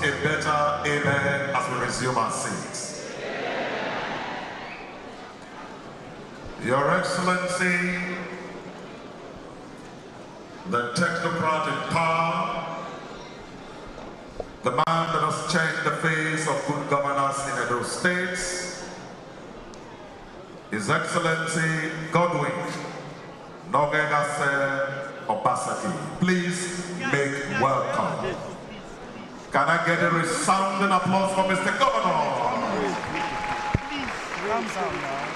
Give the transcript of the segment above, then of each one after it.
a better amen as we resume our seats. Your Excellency, the technocrat in power, the man that has changed the face of good governance in Edo States, His Excellency Godwin Nogegase Obasaki. Please make welcome. Can I get a resounding applause for Mr. Governor? Please, calm down now.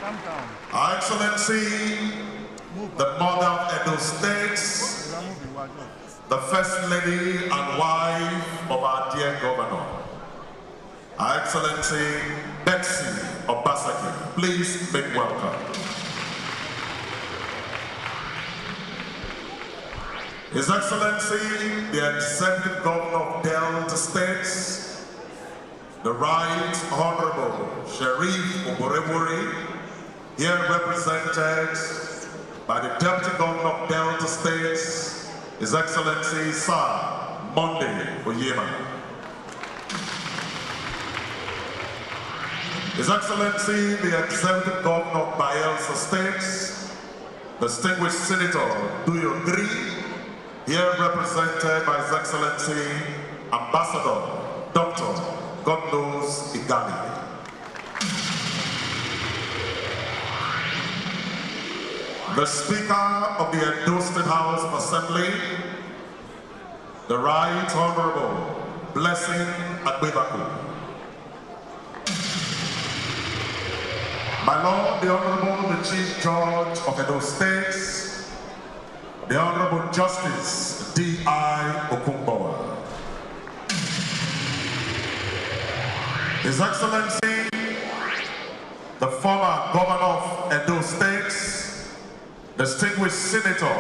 Calm down. Our Excellency, the mother of Edo States, the First Lady and wife of our dear Governor, Our Excellency Betsy Obasaki. Please make welcome. His Excellency, the Executive Governor of Delta States, the Right Honorable Sheriff Oborevori, here represented by the Deputy Governor of Delta States, His Excellency Sir Monday Oyema. His Excellency, the Executive Governor of Bayelsa State, distinguished Senator Duyodri, here represented by His Excellency Ambassador Dr. Godnos Igali. The Speaker of the Edo State House of Assembly, the Right Honorable Blessing Agbebaku. My Lord, the Honorable, the Chief Judge of Edo State, the Honorable Justice D.I. Okumbowa. His Excellency, the former Governor of Edo State, distinguished Senator,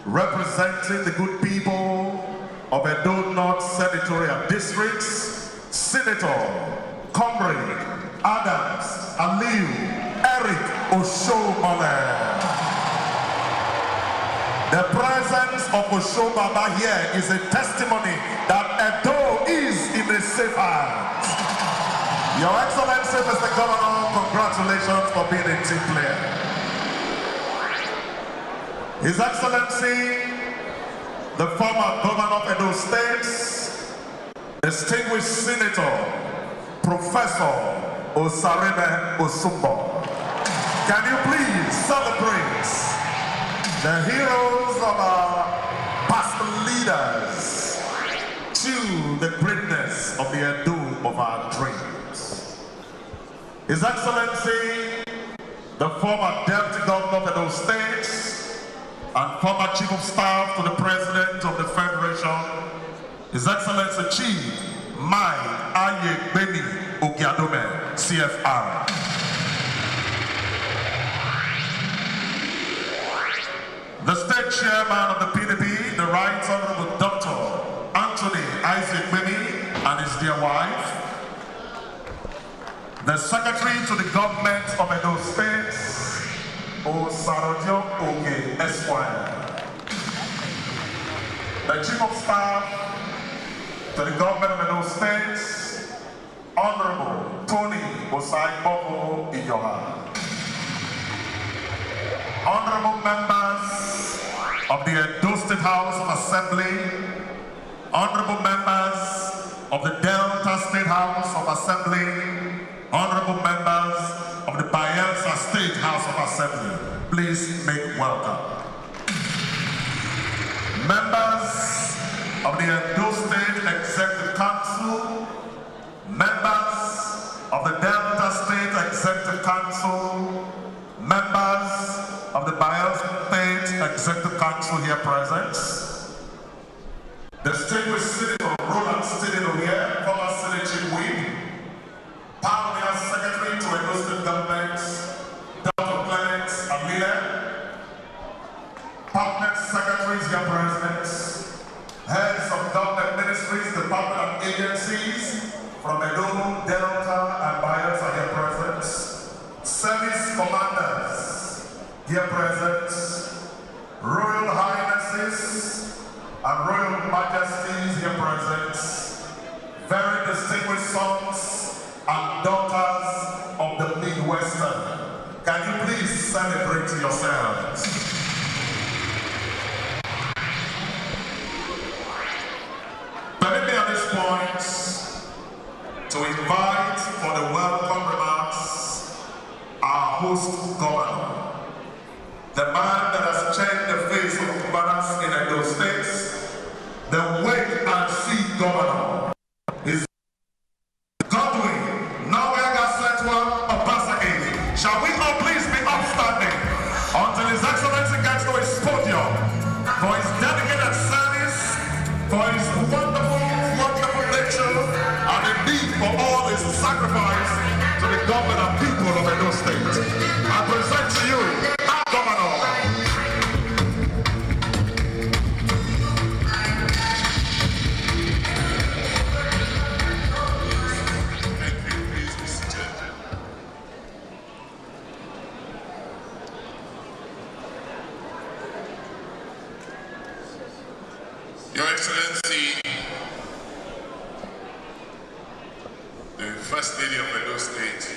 representing the good people of Edo North Senatorial Districts, Senator Comrade Adams Aliu Eric Oshomole. The presence of Oshobaba here is a testimony that Edo is in a safe hands. Your Excellency, Mr. Governor, congratulations for being a team player. His Excellency, the former Governor of Edo State, distinguished Senator, Professor Osareme Osumbo. Can you please celebrate the heroes of our past leaders to the greatness of the Edo of our dreams? His Excellency, the former Deputy Governor of Edo State and former Chief of Staff to the President of the Federation, His Excellency Chief Mike Ayegbeni Ogiadome, CFR. The State Chairman of the PDP, the Right Honorable Dr. Anthony Isaac Bemi and his dear wife. The Secretary to the Government of Edo State, Osarojo Oge Esquire. The Chief of Staff to the Government of Edo State, Honorable Tony Osai Bobo Iyoha. Honorable members of the Edo State House of Assembly, honorable members of the Delta State House of Assembly, honorable members of the Bayelsa State House of Assembly, please make welcome. Members of the Edo State Executive Council, members of the Delta State Executive Council, members of the Bayelsa State Executive Council here present, distinguished Senator Roland Stidino here, former Senate Chief Whip, Pioneer Secretary to Edo State Government, Dr. Clement Amile, Permanent Secretaries here present, heads of government ministries, department and agencies from Edo, Delta, and Bayelsa here present, service commanders here present, royal highnesses and royal majesties here present, sons and daughters of the Midwestern, can you please celebrate yourselves? Permit me at this point to invite for the welcome remarks our host governor, the man that has changed the face of governors in Edo State, the wait and see governor. Shall we all please be upstanding until His Excellency gets to his podium for his dedicated service, for his wonderful, wonderful nature, and indeed for all his sacrifice to the government and people of Edo State. I present to you our governor. Your Excellency, the First Lady of Edo State,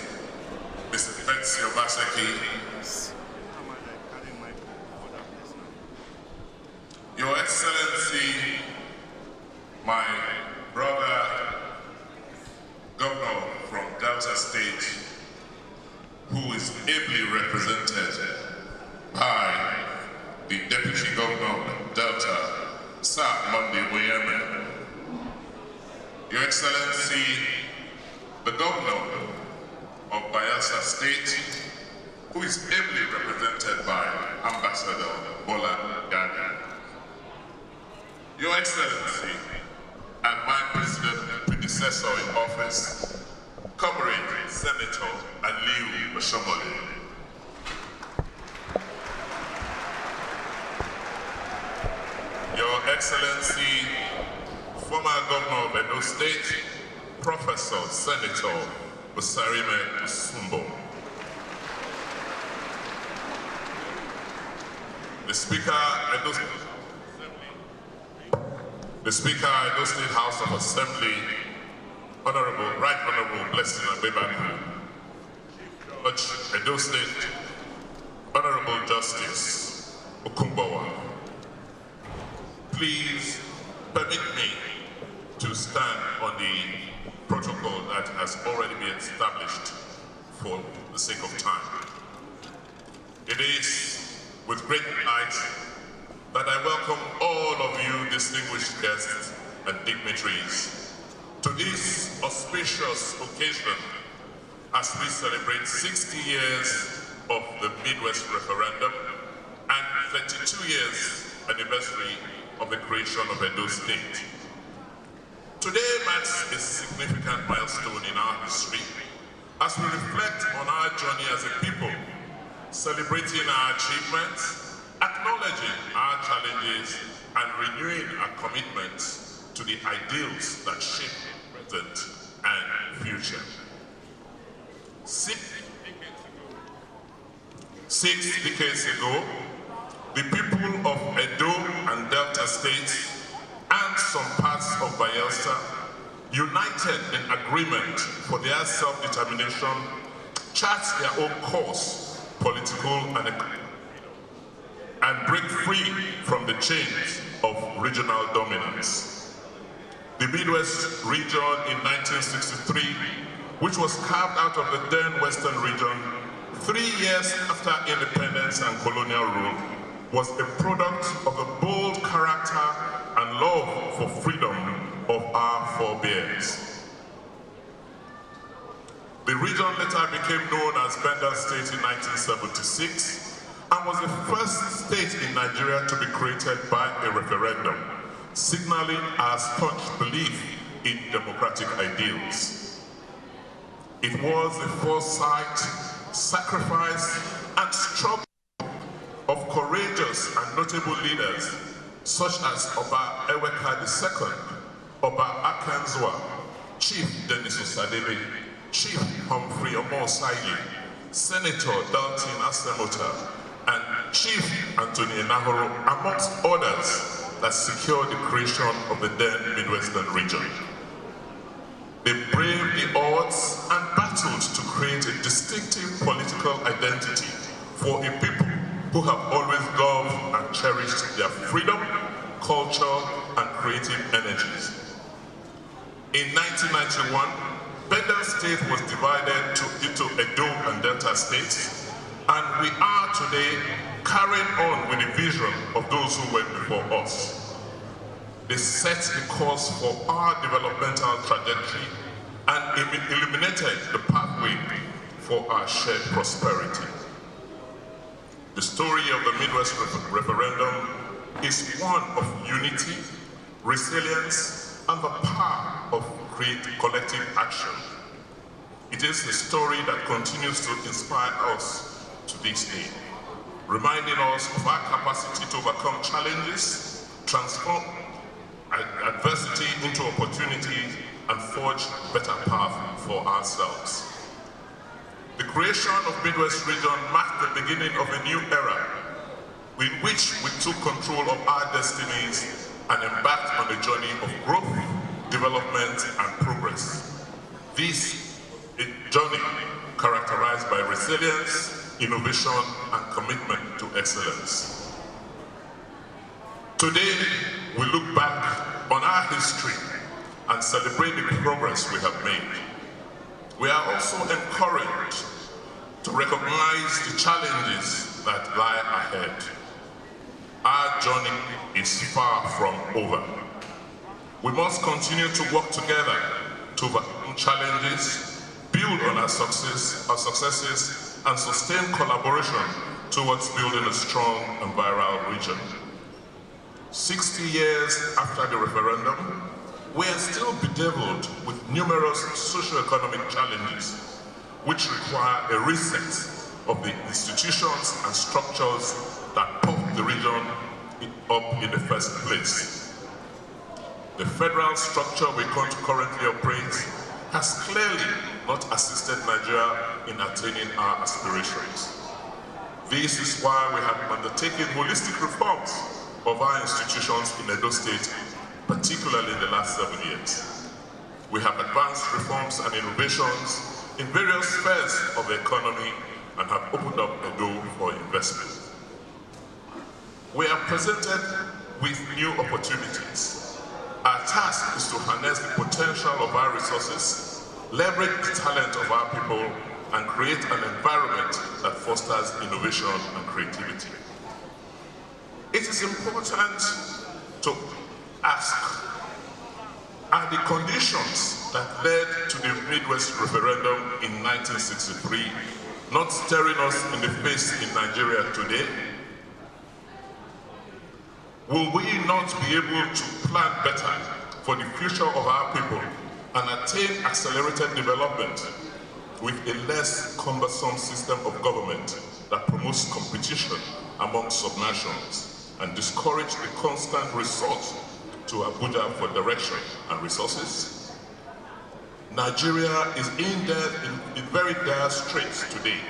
Mrs. Betsy Obaseki, Your Excellency, my brother, Governor from Delta State, who is ably represented by the Deputy Governor of Delta, Sir Monday Oyeme, Your Excellency, the Governor of Bayelsa State, who is ably represented by Ambassador Bola Gada, Your Excellency, and my predecessor in office, Comrade Senator Aliu Oshomole, Your Excellency, former Governor of Edo State, Professor Senator Osarime Usumbo, the Speaker, Edo State House of Assembly, Right Honorable Blessing Abebaku, Judge Edo State, Honorable Justice Okumbawa. Please permit me to stand on the protocol that has already been established for the sake of time. It is with great delight that I welcome all of you distinguished guests and dignitaries to this auspicious occasion as we celebrate 60 years of the Midwest Referendum and 32 years anniversary of the creation of Edo State. Today marks a significant milestone in our history as we reflect on our journey as a people, celebrating our achievements, acknowledging our challenges, and renewing our commitments to the ideals that shape present and future. Six decades ago, the people of Edo and Delta states and some parts of Bayelsa united in agreement for their self-determination, chart their own course, political and economic, and break free from the chains of regional dominance. The Midwest region in 1963, which was carved out of the then Western region 3 years after independence and colonial rule, was a product of the bold character and love for freedom of our forebears. The region later became known as Bender State in 1976 and was the first state in Nigeria to be created by a referendum, signaling our staunch belief in democratic ideals. It was the foresight, sacrifice, and struggle of courageous and notable leaders such as Oba Eweka II, Oba Akanzwa, Chief Dennis Osadebe, Chief Humphrey Omosayi, Senator Dalton Asemota, and Chief Anthony Nahoro, amongst others, that secured the creation of the then Midwestern region. They braved the odds and battled to create a distinctive political identity for a people who have always loved and cherished their freedom, culture, and creative energies. In 1991, Bendel State was divided into Edo and Delta states, and we are today carrying on with the vision of those who went before us. They set the course for our developmental trajectory and illuminated the pathway for our shared prosperity. The story of the Midwest referendum is one of unity, resilience, and the power of collective action. It is the story that continues to inspire us to this day, reminding us of our capacity to overcome challenges, transform adversity into opportunity, and forge a better path for ourselves. The creation of Midwest region marked the beginning of a new era in which we took control of our destinies and embarked on a journey of growth, development, and progress. This is a journey characterized by resilience, innovation, and commitment to excellence. Today, we look back on our history and celebrate the progress we have made. We are also encouraged to recognize the challenges that lie ahead. Our journey is far from over. We must continue to work together to overcome challenges, build on our successes, and sustain collaboration towards building a strong and viral region. 60 years after the referendum, we are still bedeviled with numerous socio-economic challenges which require a reset of the institutions and structures that propped the region up in the first place. The federal structure we currently operate has clearly not assisted Nigeria in attaining our aspirations. This is why we have undertaken holistic reforms of our institutions in Edo State, particularly in the last 7 years. We have advanced reforms and innovations in various spheres of the economy and have opened up Edo for investment. We are presented with new opportunities. Our task is to harness the potential of our resources, leverage the talent of our people, and create an environment that fosters innovation and creativity. It is important to ask, are the conditions that led to the Midwest referendum in 1963 not staring us in the face in Nigeria today? Will we not be able to plan better for the future of our people and attain accelerated development with a less cumbersome system of government that promotes competition among subnations and discourage the constant resort to Abuja for direction and resources? Nigeria is in very dire straits today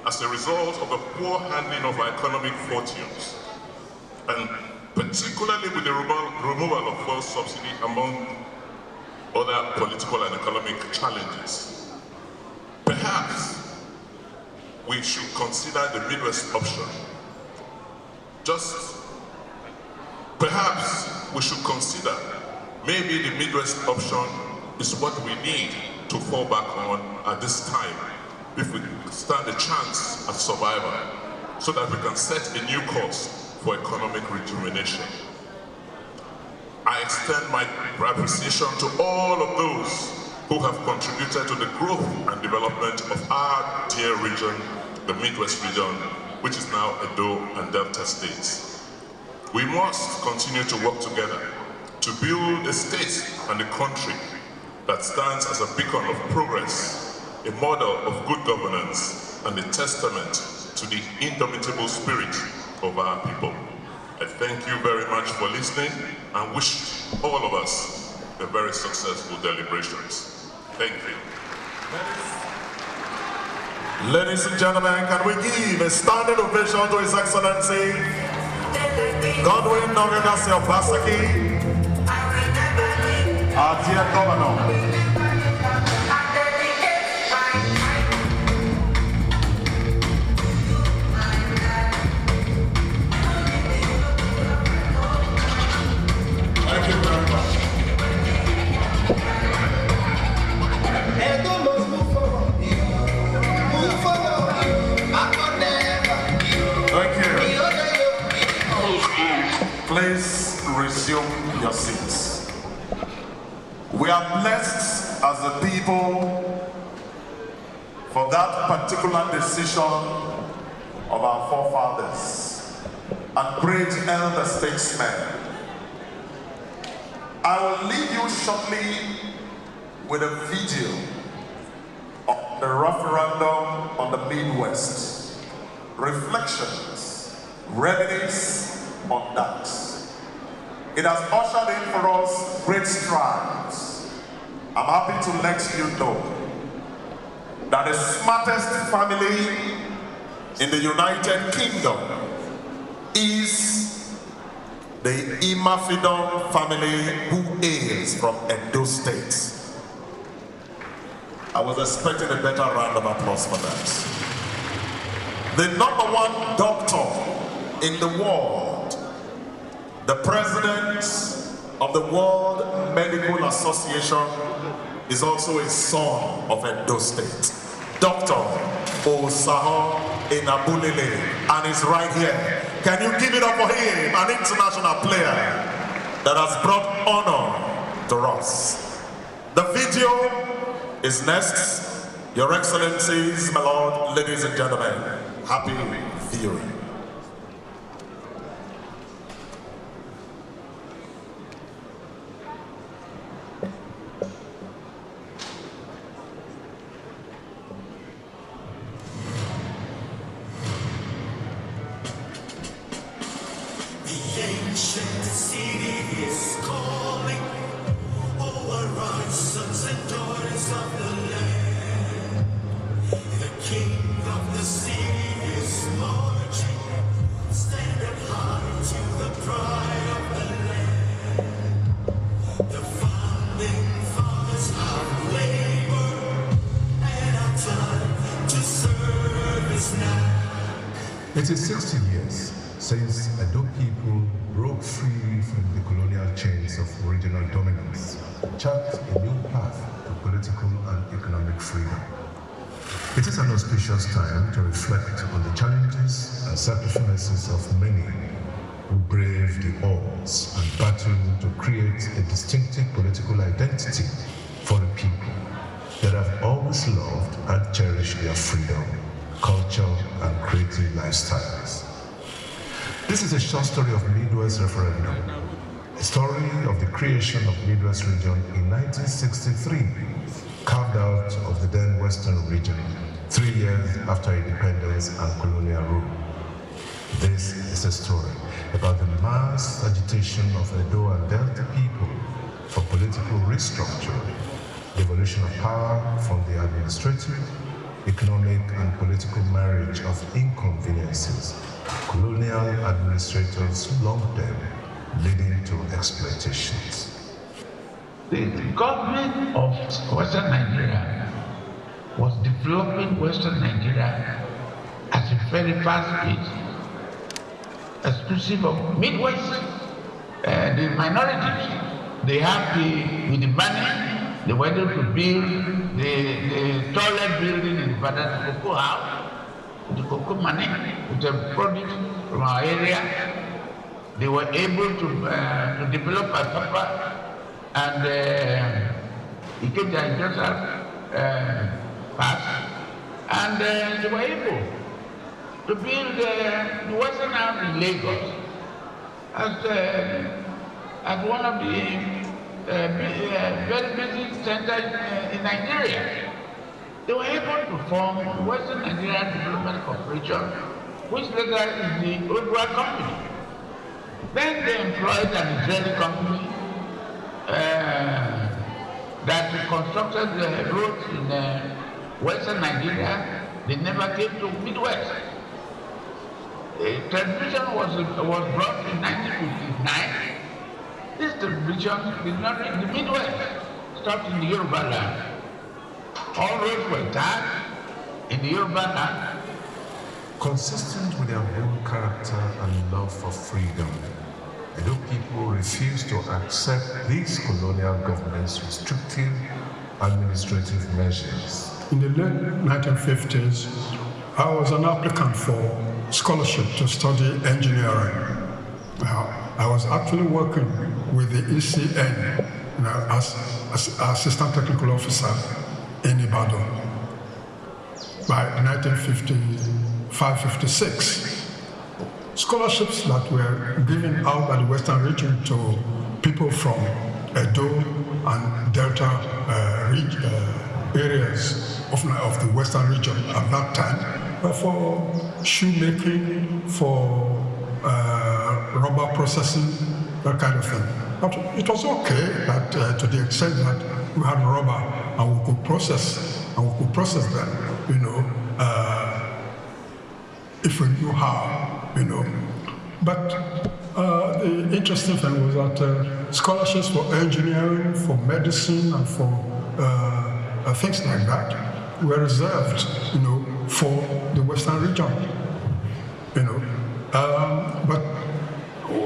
as a result of a poor handling of our economic fortunes, and particularly with the removal of fuel subsidy among other political and economic challenges. Perhaps we should consider the Midwest option. Perhaps we should consider maybe the Midwest option is what we need to fall back on at this time if we stand a chance at survival, so that we can set a new course for economic rejuvenation. I extend my appreciation to all of those who have contributed to the growth and development of our dear region, the Midwest region, which is now Edo and Delta states. We must continue to work together to build a state and a country that stands as a beacon of progress, a model of good governance, and a testament to the indomitable spirit of our people. I thank you very much for listening and wish all of us a very successful deliberations. Thank you. Ladies and gentlemen, can we give a standing ovation to His Excellency Godwin Nogagasi Obaseki, our dear Governor. We are blessed as a people for that particular decision of our forefathers and great elder statesmen. I will leave you shortly with a video of the referendum on the Midwest. Reflections, reminisce on that. It has ushered in for us great strides. I'm happy to let you know that the smartest family in the United Kingdom is the Imafidon family who hails from Edo State. I was expecting a better round of applause for that. The #1 doctor in the world, the president of the World Medical Association, is also a son of Edo State. Dr. Osaho Enabulele, and he's right here. Can you give it up for him, an international player that has brought honor to us? The video is next. Your Excellencies, my Lord, ladies and gentlemen, happy viewing. Ancient city is calling, oh arise, sons and daughters of the land. The king of the city is marching, stand up high to the pride of the land. The founding fathers have labored, and our time to serve is now. It is 60 years since Edo people broke free from the colonial chains of regional dominance, charted a new path to political and economic freedom. It is an auspicious time to reflect on the challenges and sacrifices of many who braved the odds and battled to create a distinctive political identity for the people that have always loved and cherished their freedom, culture, and creative lifestyles. This is a short story of Midwest Referendum, a story of the creation of Midwest region in 1963, carved out of the then Western region, 3 years after independence and colonial rule. This is a story about the mass agitation of Edo and Delta people for political restructure, the evolution of power from the administrative, economic, and political marriage of inconveniences colonial administrators lumped them, leading to exploitations. The government of Western Nigeria was developing Western Nigeria at a very fast pace, exclusive of Midwest, the minorities. They have with the money, they were able to build the toilet building in the Cocoa House, with the cocoa money, with the produce from our area. They were able to develop a papa and Ikeja Industrial Pass, and they were able to build the Western House in Lagos as one of the very busy centers in Nigeria. They were able to form the Western Nigeria Development Corporation, which later is the Odua Company. Then they employed an Israeli company that constructed the roads in Western Nigeria. They never came to Midwest. Transmission was brought in 1959. This transmission did not reach the Midwest, stopped in the Yoruba land. All roads were dark in the Yoruba land. Consistent with their own character and love for freedom, Edo people refused to accept these colonial government's restrictive administrative measures. In the late 1950s, I was an applicant for scholarship to study engineering. I was actually working with the ECN as assistant technical officer in Ibadan by 1955-56. Scholarships that were given out by the Western region to people from Edo and Delta areas of the Western region at that time were for shoemaking, for rubber processing, that kind of thing. But it was okay that to the extent that we had rubber and we could process them, if we knew how. But the interesting thing was that scholarships for engineering, for medicine, and for things like that were reserved, for the Western region. But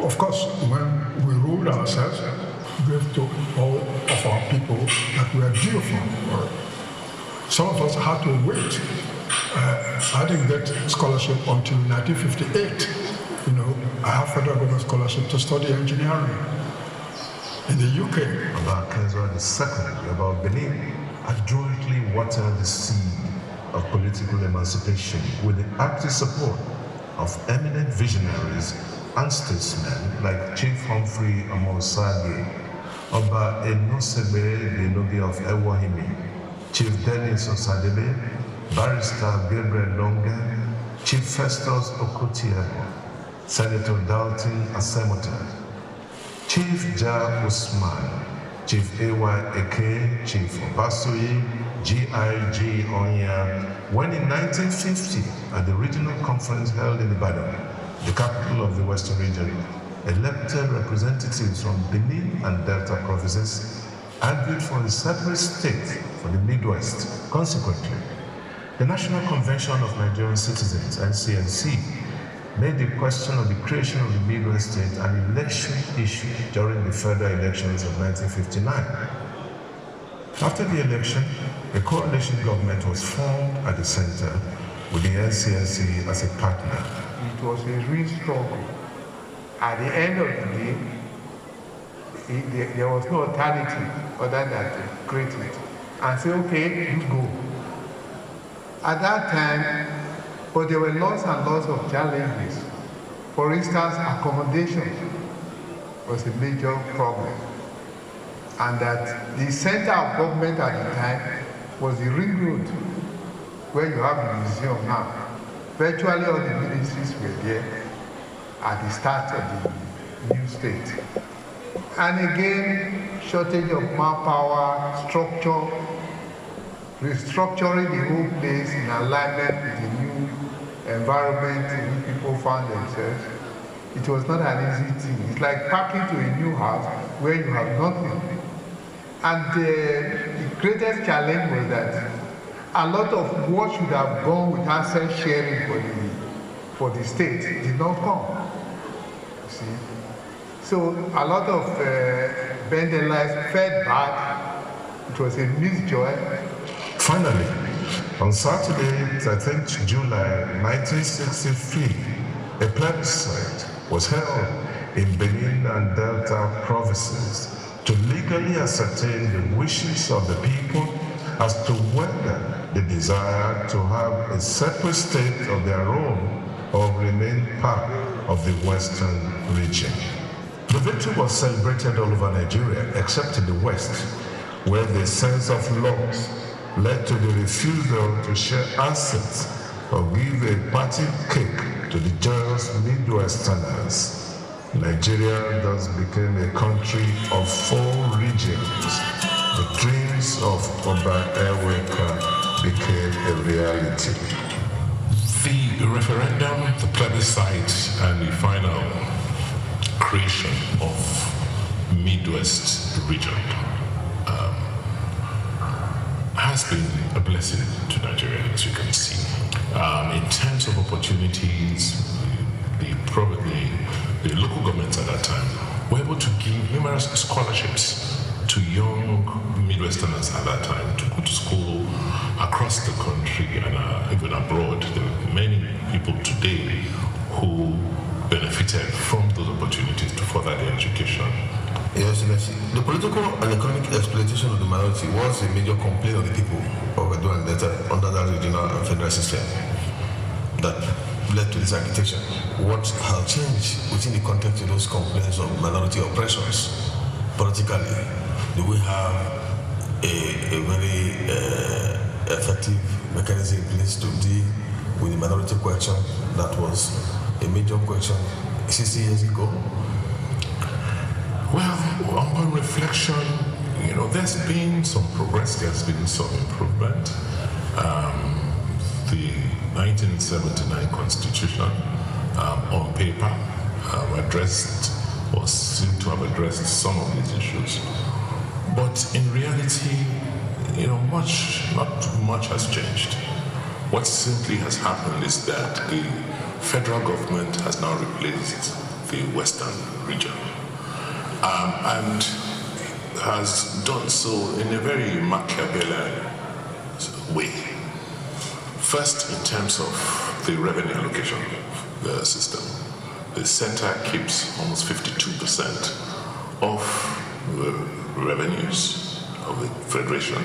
of course, when we ruled ourselves, we gave to all of our people that were due for. Some of us had to wait. I didn't get scholarship until 1958. I have federal government scholarship to study engineering in the UK. About Kenzwa II, about Benin, adroitly watered the seed of political emancipation with the active support of eminent visionaries and statesmen like Chief Humphrey Amosage, Oba Enosebe Denobi of Ewahimi, Chief Dennis Osadebe, Barrister Gabriel Longa, Chief Festus Okotiebo, Senator Dalton Asemota, Chief Ja Usman, Chief A.Y. Eke, Chief Obasoye, G.I.G. Onya, when in 1950, at the regional conference held in Ibadan, the capital of the Western region, elected representatives from Benin and Delta provinces argued for a separate state for the Midwest. Consequently, the National Convention of Nigerian Citizens, NCNC, made the question of the creation of the Midwest state an election issue during the federal elections of 1959. After the election, a coalition government was formed at the center with the NCNC as a partner. It was a real struggle. At the end of the day, there was no alternative other than to create it and say, okay, you go. At that time, but there were lots and lots of challenges. For instance, accommodation was a major problem. And that the center of government at the time was the Ring Road, where you have the museum now. Virtually all the ministries were there at the start of the new state. And again, shortage of manpower, structure, restructuring the whole place in alignment with the new environment in which people found themselves. It was not an easy thing. It's like packing to a new house where you have nothing. And the greatest challenge was that a lot of what should have gone with asset sharing for the state did not come. You see? So a lot of Bendelites fed back. It was a misjoy. Finally, on Saturday, I think July 1963, a plebiscite was held in Benin and Delta provinces to legally ascertain the wishes of the people as to whether they desire to have a separate state of their own or remain part of the Western region. The victory was celebrated all over Nigeria, except in the West, where the sense of loss led to the refusal to share assets or give a party cake to the joyous Midwesterners. Nigeria thus became a country of 4 regions. The dreams of Oba Eweka became a reality. The referendum, the plebiscite, and the final creation of Midwest region has been a blessing to Nigeria, as you can see. In terms of opportunities, the local governments at that time were able to give numerous scholarships to young Midwesterners at that time to go to school across the country and even abroad. There are many people today who benefited from those opportunities to further their education. Your Excellency, the political and economic exploitation of the minority was a major complaint of the people of Edo and Delta under that regional and federal system that led to this agitation. What has changed within the context of those complaints of minority oppressions? Politically, do we have a very effective mechanism in place to deal with the minority question that was a major question 60 years ago? Well, upon reflection, there's been some progress, there's been some improvement. The 1979 Constitution on paper addressed or seemed to have addressed some of these issues. But in reality, not much has changed. What simply has happened is that the federal government has now replaced the Western region. And has done so in a very Machiavellian way. First, in terms of the revenue allocation system, the center keeps almost 52% of the revenues of the federation,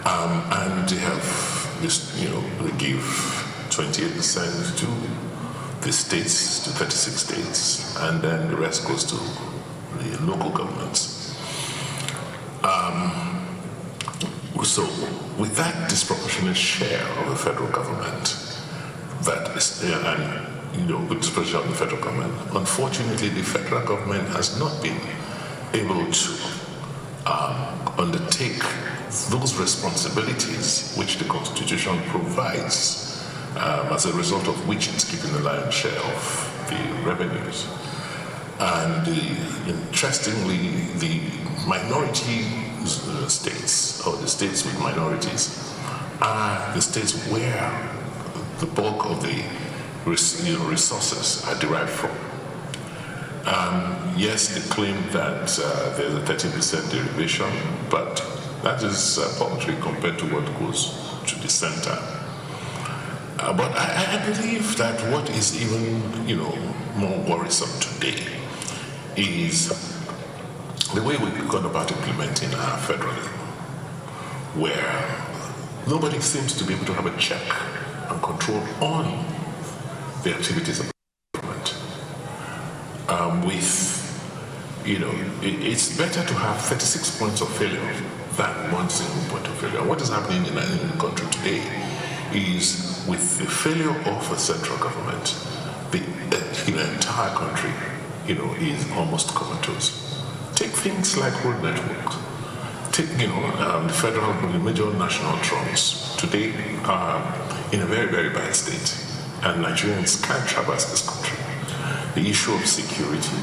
and they have this, they give 28% to the states, to 36 states, and then the rest goes to the local governments. So with that disproportionate share of the federal government, that is, with disproportionate of the federal government, unfortunately the federal government has not been able to undertake those responsibilities which the Constitution provides, as a result of which it's keeping the lion's share of the revenues. And interestingly, the minority states, or the states with minorities, are the states where the bulk of the resources are derived from. Yes, they claim that there's a 13% derivation, but that is paltry compared to what goes to the center. But I believe that what is even, more worrisome today is the way we've gone about implementing our federalism, where nobody seems to be able to have a check and control on the activities of the government. It's better to have 36 points of failure than one single point of failure. What is happening in the country today is, with the failure of a central government, the entire country, is almost comatose. Take things like road network. Take, the federal, the major national trunks today are in a very, very bad state, and Nigerians can't traverse this country. The issue of security,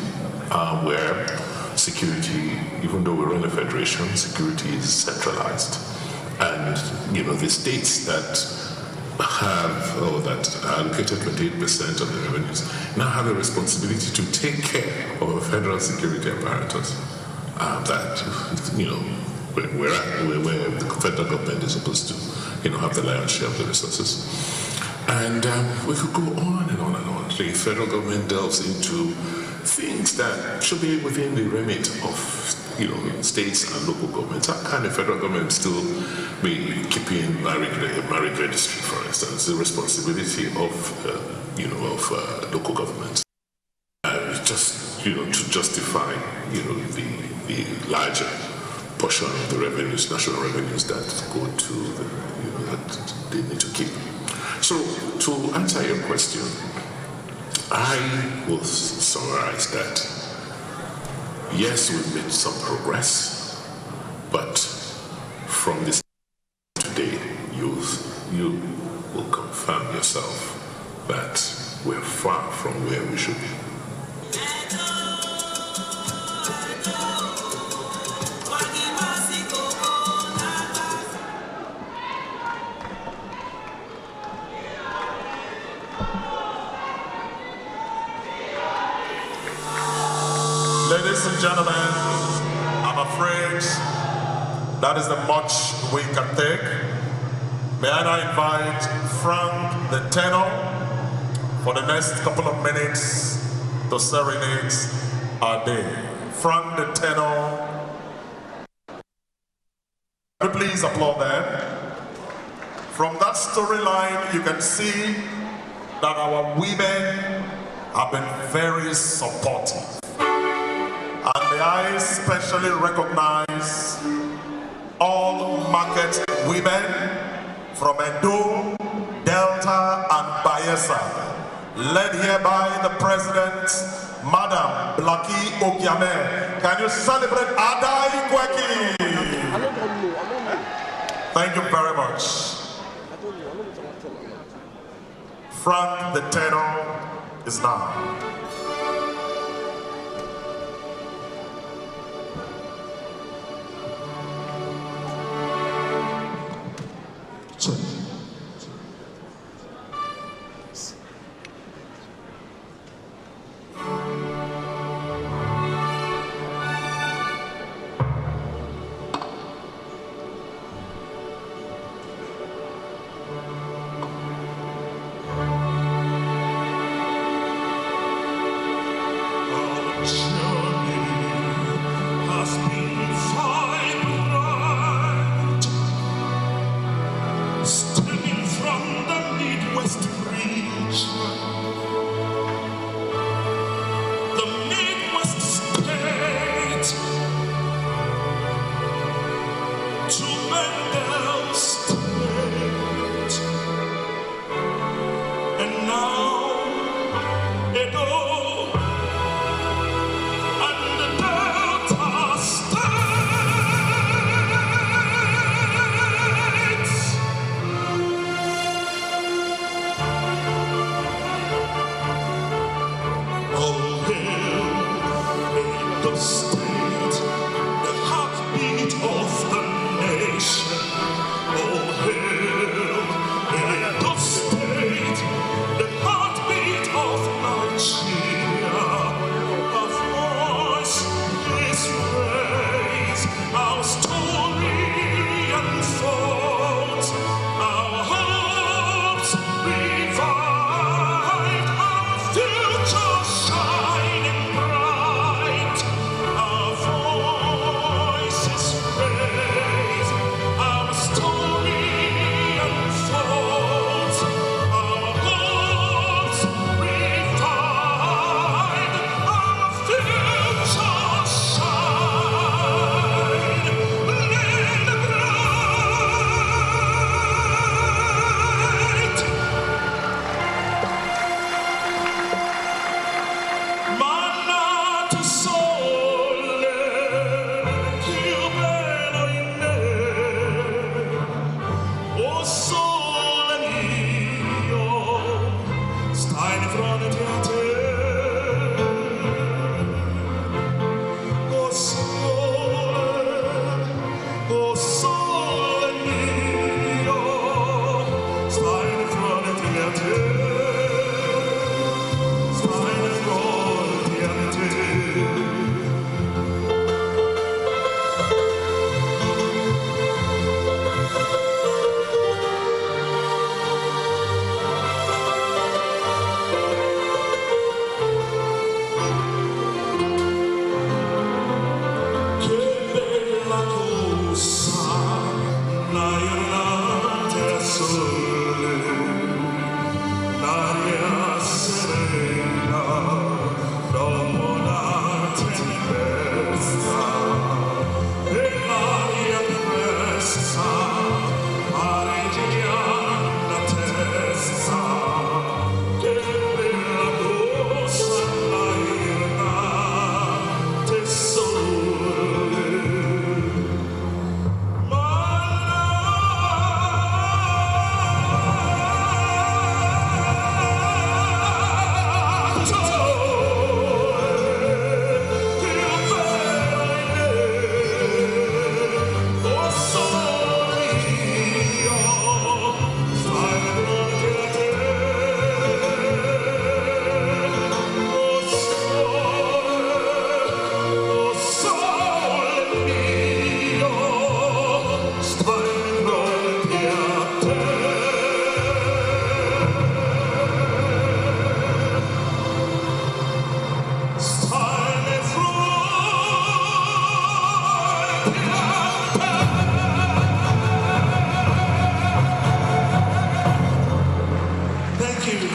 where security, even though we run a federation, security is centralized, and the states that have, or that allocated 28% of the revenues, now have a responsibility to take care of a federal security apparatus that, where the federal government is supposed to, have the lion's share of the resources. And we could go on and on and on. The federal government delves into things that should be within the remit of states and local governments. How can the federal government still be keeping marriage registry, for instance? The responsibility of local governments. Just to justify the larger portion of the revenues, national revenues that go to that they need to keep. So to answer your question, I will summarize that. Yes, we've made some progress, but from this today, you will confirm yourself that we're far from where we should be. Ladies and gentlemen, I'm afraid that is the much we can take. May I now invite Frank the tenor for the next couple of minutes to serenade our day. Frank the Tenor. Please applaud them. From that storyline, you can see that our women have been very supportive. And may I especially recognize all market women from Edo, Delta, and Bayelsa, led here by the President, Madam Blackie Okiame. Can you celebrate Adai Kweki? Thank you very much. Frank the Tenor is now.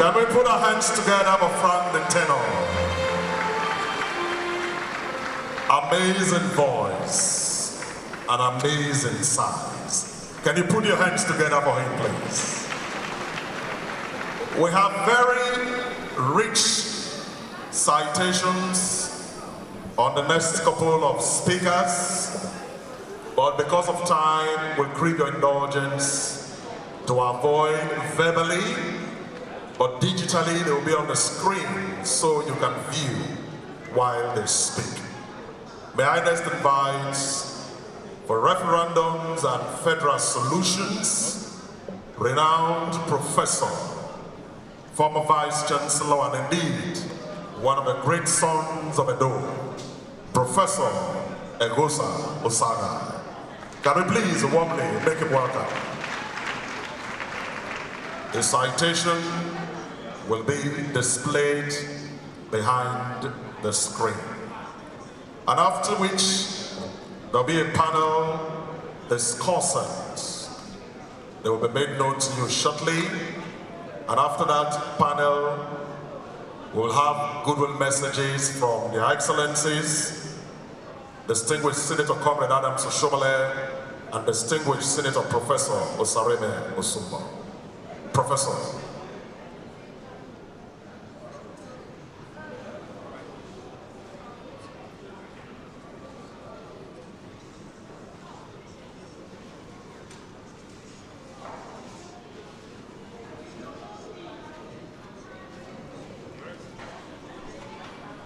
Can we put our hands together for Frank the tenor? Amazing voice, an amazing size. Can you put your hands together for him, please? We have very rich citations on the next couple of speakers, but because of time, we'll crave your indulgence to avoid verbally, but digitally they will be on the screen so you can view while they speak. May I next invite for referendums and federal solutions, renowned professor, former vice chancellor, and indeed one of the great sons of Edo, Professor Egosa Osaga. Can we please warmly make him welcome? The citation will be displayed behind the screen. And after which, there'll be a panel discussant. They will be made known to you shortly. And after that panel, we'll have goodwill messages from their excellencies, distinguished Senator Comrade Adams Oshomole, and distinguished Senator Professor Osareme Osumba. Professor.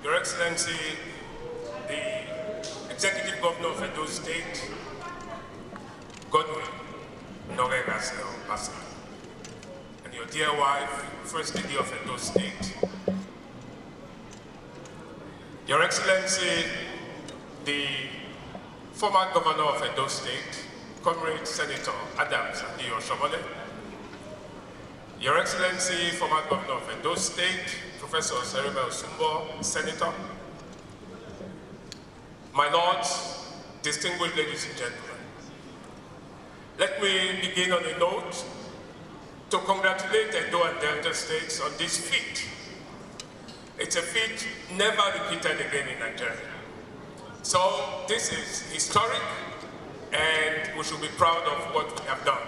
Your Excellency, the Executive Governor of Edo State, Godwin Noregas Pasa, and your dear wife, First Lady of Edo State. Your Excellency, the former Governor of Edo State, Comrade Senator Adams Oshomole. Your Excellency, former Governor of Edo State, Professor Osareme Osumba, Senator. My lords, distinguished ladies and gentlemen, let me begin on a note to congratulate Edo and Delta states on this feat. It's a feat never repeated again in Nigeria. So this is historic, and we should be proud of what we have done.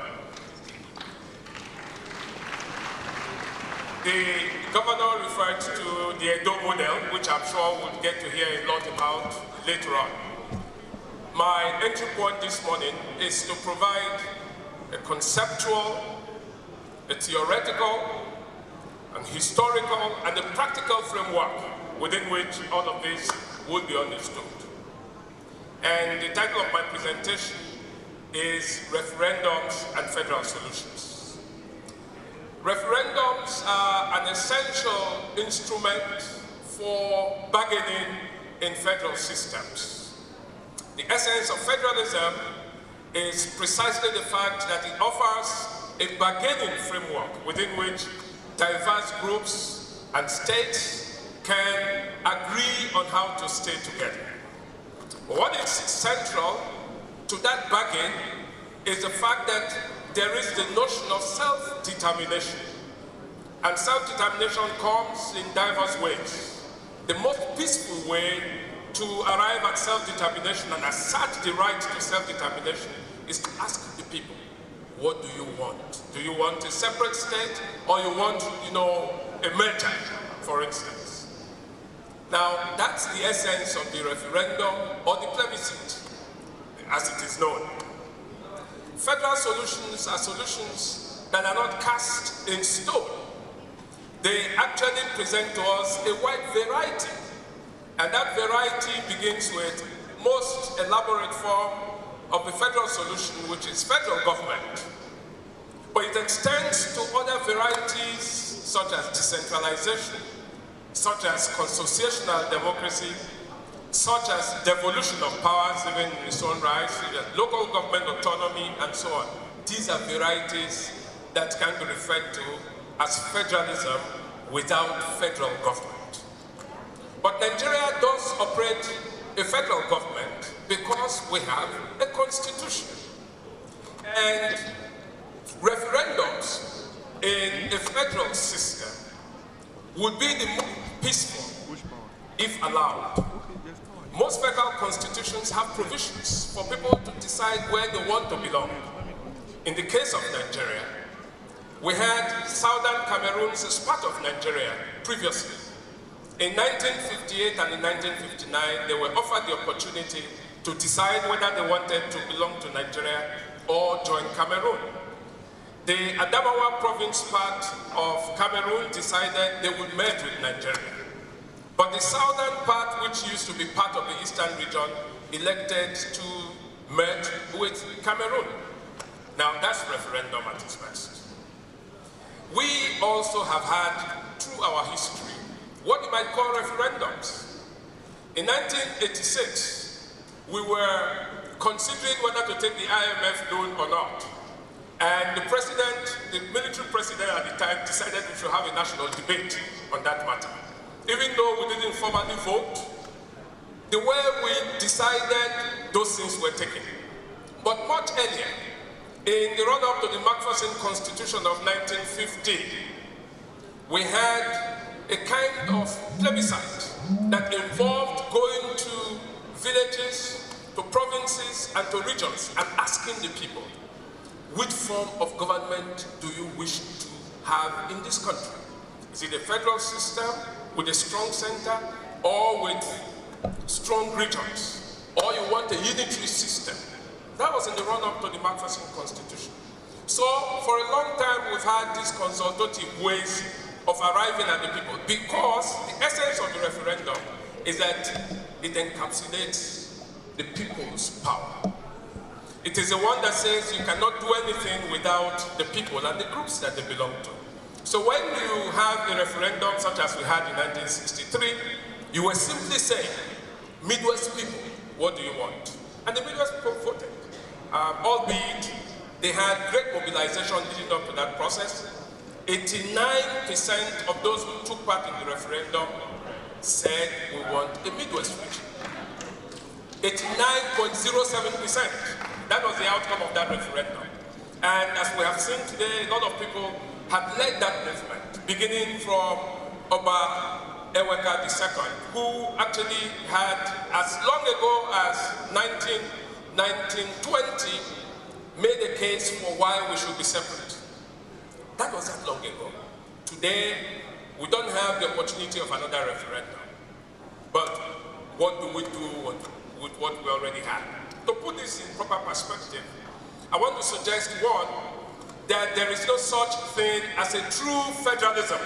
The governor referred to the Edo model, which I'm sure we'll get to hear a lot about later on. My entry point this morning is to provide a conceptual, a theoretical, and historical, and a practical framework within which all of this will be understood. And the title of my presentation is Referendums and Federal Solutions. Referendums are an essential instrument for bargaining in federal systems. The essence of federalism is precisely the fact that it offers a bargaining framework within which diverse groups and states can agree on how to stay together. What is central to that bargain is the fact that there is the notion of self-determination. And self-determination comes in diverse ways. The most peaceful way to arrive at self-determination and assert the right to self-determination is to ask the people, what do you want? Do you want a separate state, or you want, a merger, for instance? Now, that's the essence of the referendum or the plebiscite, as it is known. Federal solutions are solutions that are not cast in stone. They actually present to us a wide variety. And that variety begins with most elaborate form of the federal solution, which is federal government. But it extends to other varieties such as decentralization, such as consociational democracy, such as devolution of powers even in its own right, local government autonomy, and so on. These are varieties that can be referred to as federalism without federal government. But Nigeria does operate a federal government because we have a constitution. And referendums in a federal system would be the most peaceful if allowed. Most federal constitutions have provisions for people to decide where they want to belong. In the case of Nigeria, we had Southern Cameroons as part of Nigeria previously. In 1958 and in 1959, they were offered the opportunity to decide whether they wanted to belong to Nigeria or join Cameroon. The Adamawa province part of Cameroon decided they would merge with Nigeria. But the southern part, which used to be part of the eastern region, elected to merge with Cameroon. Now that's referendum at its best. We also have had, through our history, what you might call referendums. In 1986, we were considering whether to take the IMF loan or not. And the president, the military president at the time, decided we should have a national debate on that matter. Even though we didn't formally vote, the way we decided, those things were taken. But much earlier, in the run-up to the Macpherson Constitution of 1950, we had a kind of plebiscite that involved going to villages, to provinces, and to regions, and asking the people, which form of government do you wish to have in this country? Is it a federal system with a strong center, or with strong regions? Or you want a unitary system? That was in the run-up to the Macpherson Constitution. So for a long time, we've had these consultative ways of arriving at the people, because the essence of the referendum is that it encapsulates the people's power. It is the one that says you cannot do anything without the people and the groups that they belong to. So when you have a referendum such as we had in 1963, you were simply saying, Midwest people, what do you want? And the Midwest people voted. Albeit they had great mobilization leading up to that process. 89% of those who took part in the referendum said we want a Midwest region. 89.07%. That was the outcome of that referendum. And as we have seen today, a lot of people have led that movement, beginning from Oba Eweka II, who actually had, as long ago as 1920, made a case for why we should be separate. That was that long ago. Today, we don't have the opportunity of another referendum. But what do we do with what we already have? To put this in proper perspective, I want to suggest, one, that there is no such thing as a true federalism.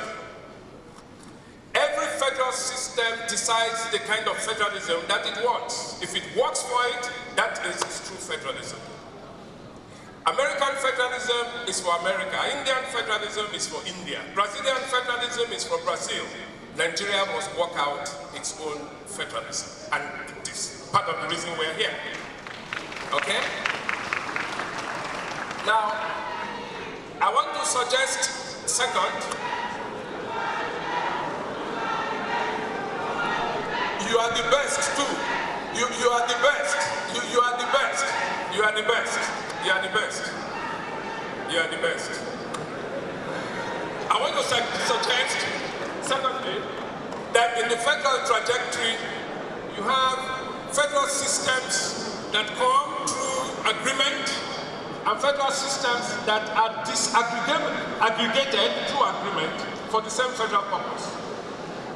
Every federal system decides the kind of federalism that it wants. If it works for it, that is its true federalism. American federalism is for America. Indian federalism is for India. Brazilian federalism is for Brazil. Nigeria must work out its own federalism. And it is part of the reason we're here. Okay? Now, I want to suggest, second, you are the best too. You are the best. You are the best. You are the best. You are the best. You are the best. I want to suggest, secondly, that in the federal trajectory, you have federal systems that come through agreement and federal systems that are disaggregated through agreement for the same federal purpose.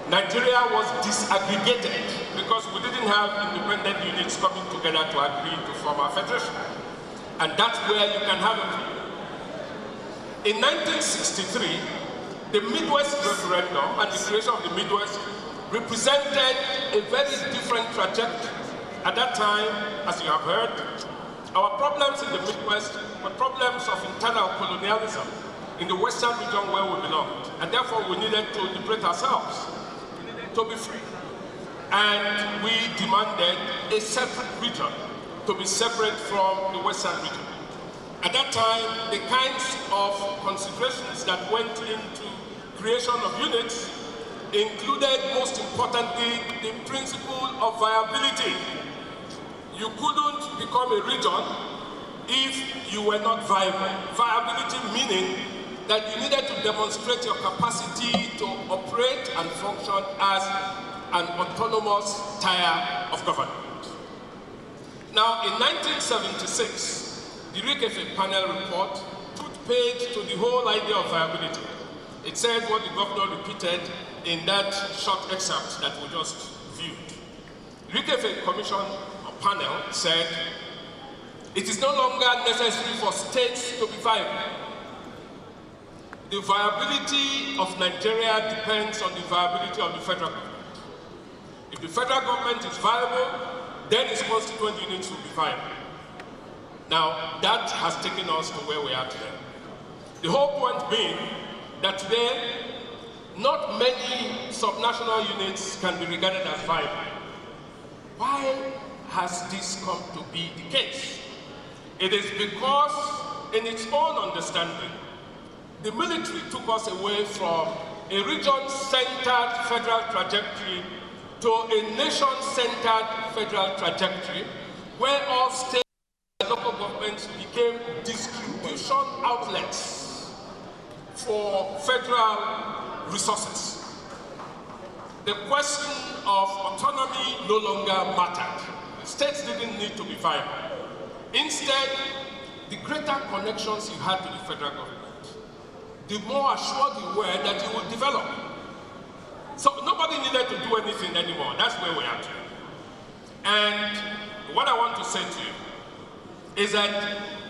Nigeria was disaggregated because we didn't have independent units coming together to agree to form a federation. And that's where you can have it. In 1963, the Midwest referendum and the creation of the Midwest represented a very different trajectory. At that time, as you have heard, our problems in the Midwest were problems of internal colonialism in the Western region where we belonged. And therefore, we needed to liberate ourselves. To be free. And we demanded a separate region to be separate from the Western region. At that time, the kinds of considerations that went into creation of units included, most importantly, the principle of viability. You couldn't become a region if you were not viable. Viability meaning that you needed to demonstrate your capacity to operate and function as an autonomous tier of government. Now, in 1976, the Referendum panel report put paid to the whole idea of viability. It said what the governor repeated in that short excerpt that we just viewed. The Referendum Commission or panel said, it is no longer necessary for states to be viable. The viability of Nigeria depends on the viability of the federal government. If the federal government is viable, then its constituent units will be viable. Now, that has taken us to where we are today. The whole point being that today, not many subnational units can be regarded as viable. Why has this come to be the case? It is because, in its own understanding, the military took us away from a region-centered federal trajectory to a nation-centered federal trajectory, where all state and local governments became distribution outlets for federal resources. The question of autonomy no longer mattered. The states didn't need to be viable. Instead, the greater connections you had to the federal government, the more assured you were that you would develop. So nobody needed to do anything anymore. That's where we are today. And what I want to say to you is that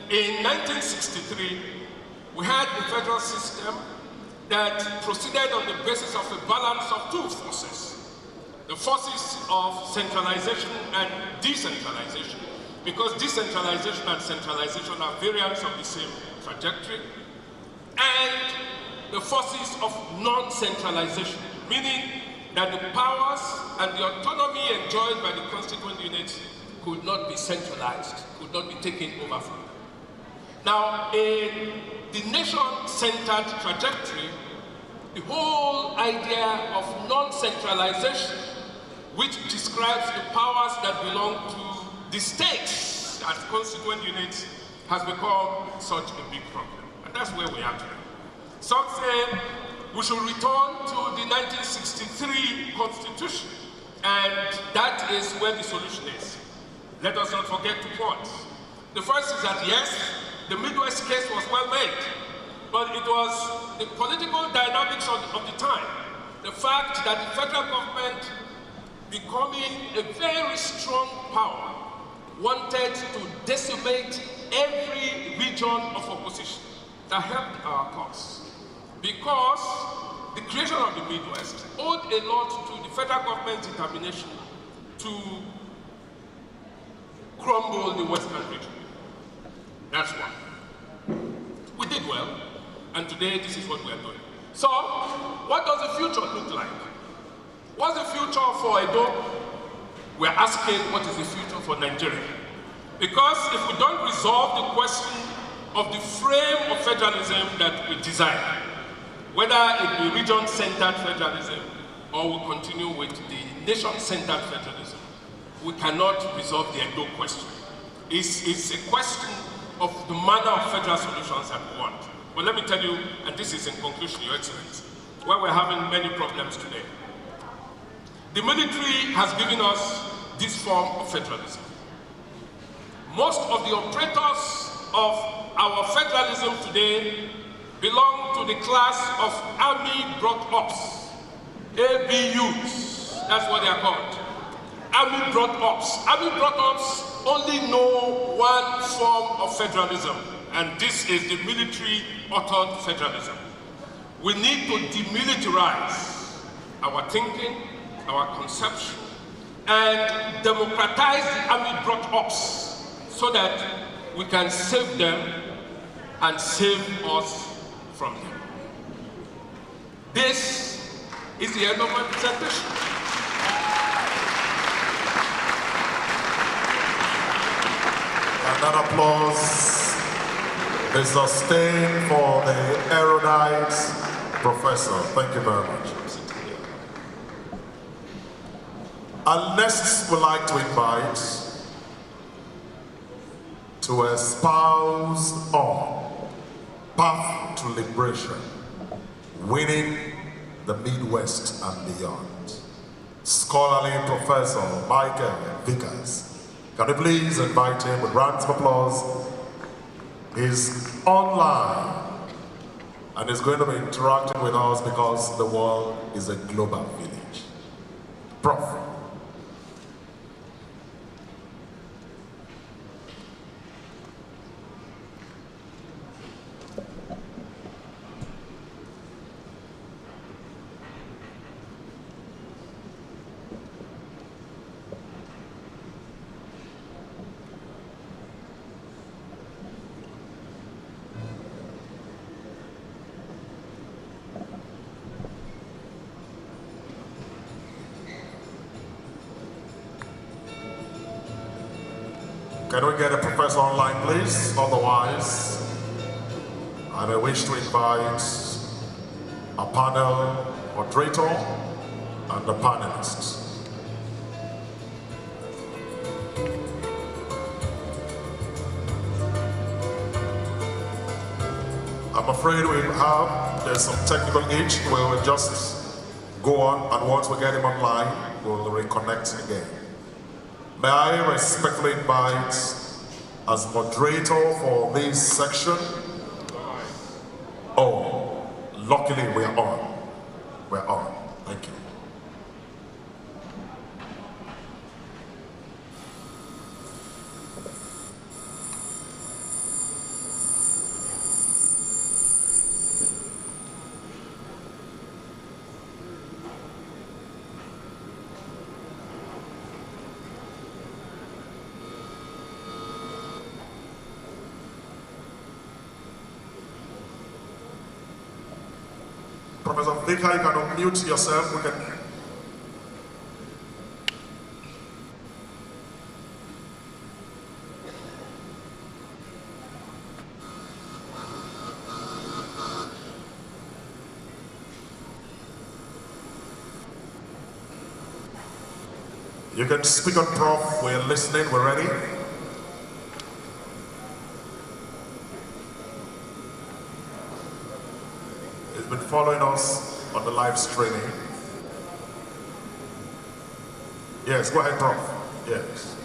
in 1963, we had a federal system that proceeded on the basis of a balance of two forces. The forces of centralization and decentralization, because decentralization and centralization are variants of the same trajectory, and the forces of non-centralization, meaning that the powers and the autonomy enjoyed by the constituent units could not be centralized, could not be taken over from them. Now, in the nation-centered trajectory, the whole idea of non-centralization, which describes the powers that belong to the states as constituent units, has become such a big problem. And that's where we are today. Some say we should return to the 1963 Constitution, and that is where the solution is. Let us not forget 2 points. The first is that yes, the Midwest case was well made, but it was the political dynamics of the time. The fact that the federal government, becoming a very strong power, wanted to decimate every region of opposition that helped our cause. Because the creation of the Midwest owed a lot to the federal government's determination to crumble the Western region. That's one. We did well, and today this is what we are doing. So, what does the future look like? What's the future for Edo? We're asking what is the future for Nigeria. Because if we don't resolve the question of the frame of federalism that we desire, whether it be region-centered federalism or we continue with the nation-centered federalism, we cannot resolve the Edo question. It's a question of the manner of federal solutions that we want. But let me tell you, and this is in conclusion, Your Excellency, where we're having many problems today. The military has given us this form of federalism. Most of the operators of our federalism today belong to the class of Army Brought Ups, ABUs, that's what they are called. Army Brought Ups. Army Brought Ups only know one form of federalism, and this is the military-authored federalism. We need to demilitarize our thinking, our conception, and democratize the Army Brought Ups so that we can save them and save us from them. This is the end of my presentation. And an applause is sustained for the erudite professor. Thank you very much. And next, we'd like to invite to espouse on path to liberation, winning the Midwest and beyond. Scholarly Professor Michael Vickers. Can you please invite him with rounds of applause? He's online and is going to be interacting with us because the world is a global village. Prof. Can we get a professor online, please? Otherwise, I may wish to invite a panel moderator and the panelists. I'm afraid there's some technical glitch. We'll just go on, and once we get him online, we'll reconnect again. May I respectfully invite, as moderator for this section? Oh, luckily we are on. We're on. Thank you. Professor Vicker, you can unmute yourself. We can. You can speak on, Prof. We're listening. We're ready. Been following us on the live streaming. Yes, go ahead, Prof. Yes.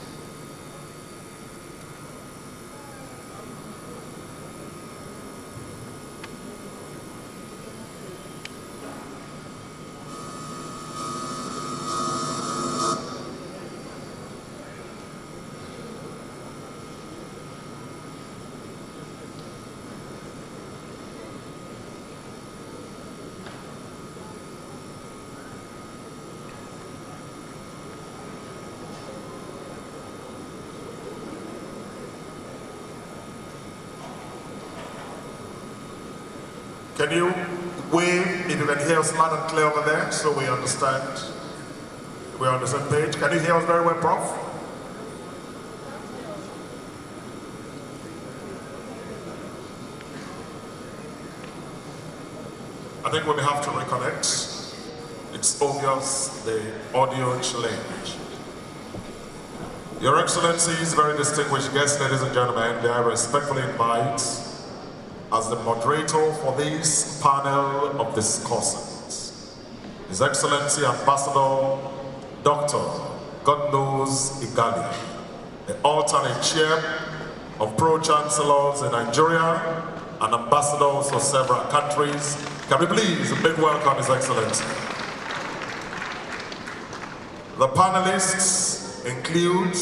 Can you wave if you can hear us loud and clear over there so we understand? We're on the same page. Can you hear us very well, Prof? I think we may have to reconnect. It's obvious the audio challenge. Your Excellencies, very distinguished guests, ladies and gentlemen, they are respectfully invited as the moderator for this panel of discussants, His Excellency Ambassador Dr. God knows Igali, the alternate chair of pro-chancellors in Nigeria and ambassadors for several countries. Can we please big welcome His Excellency. The panelists include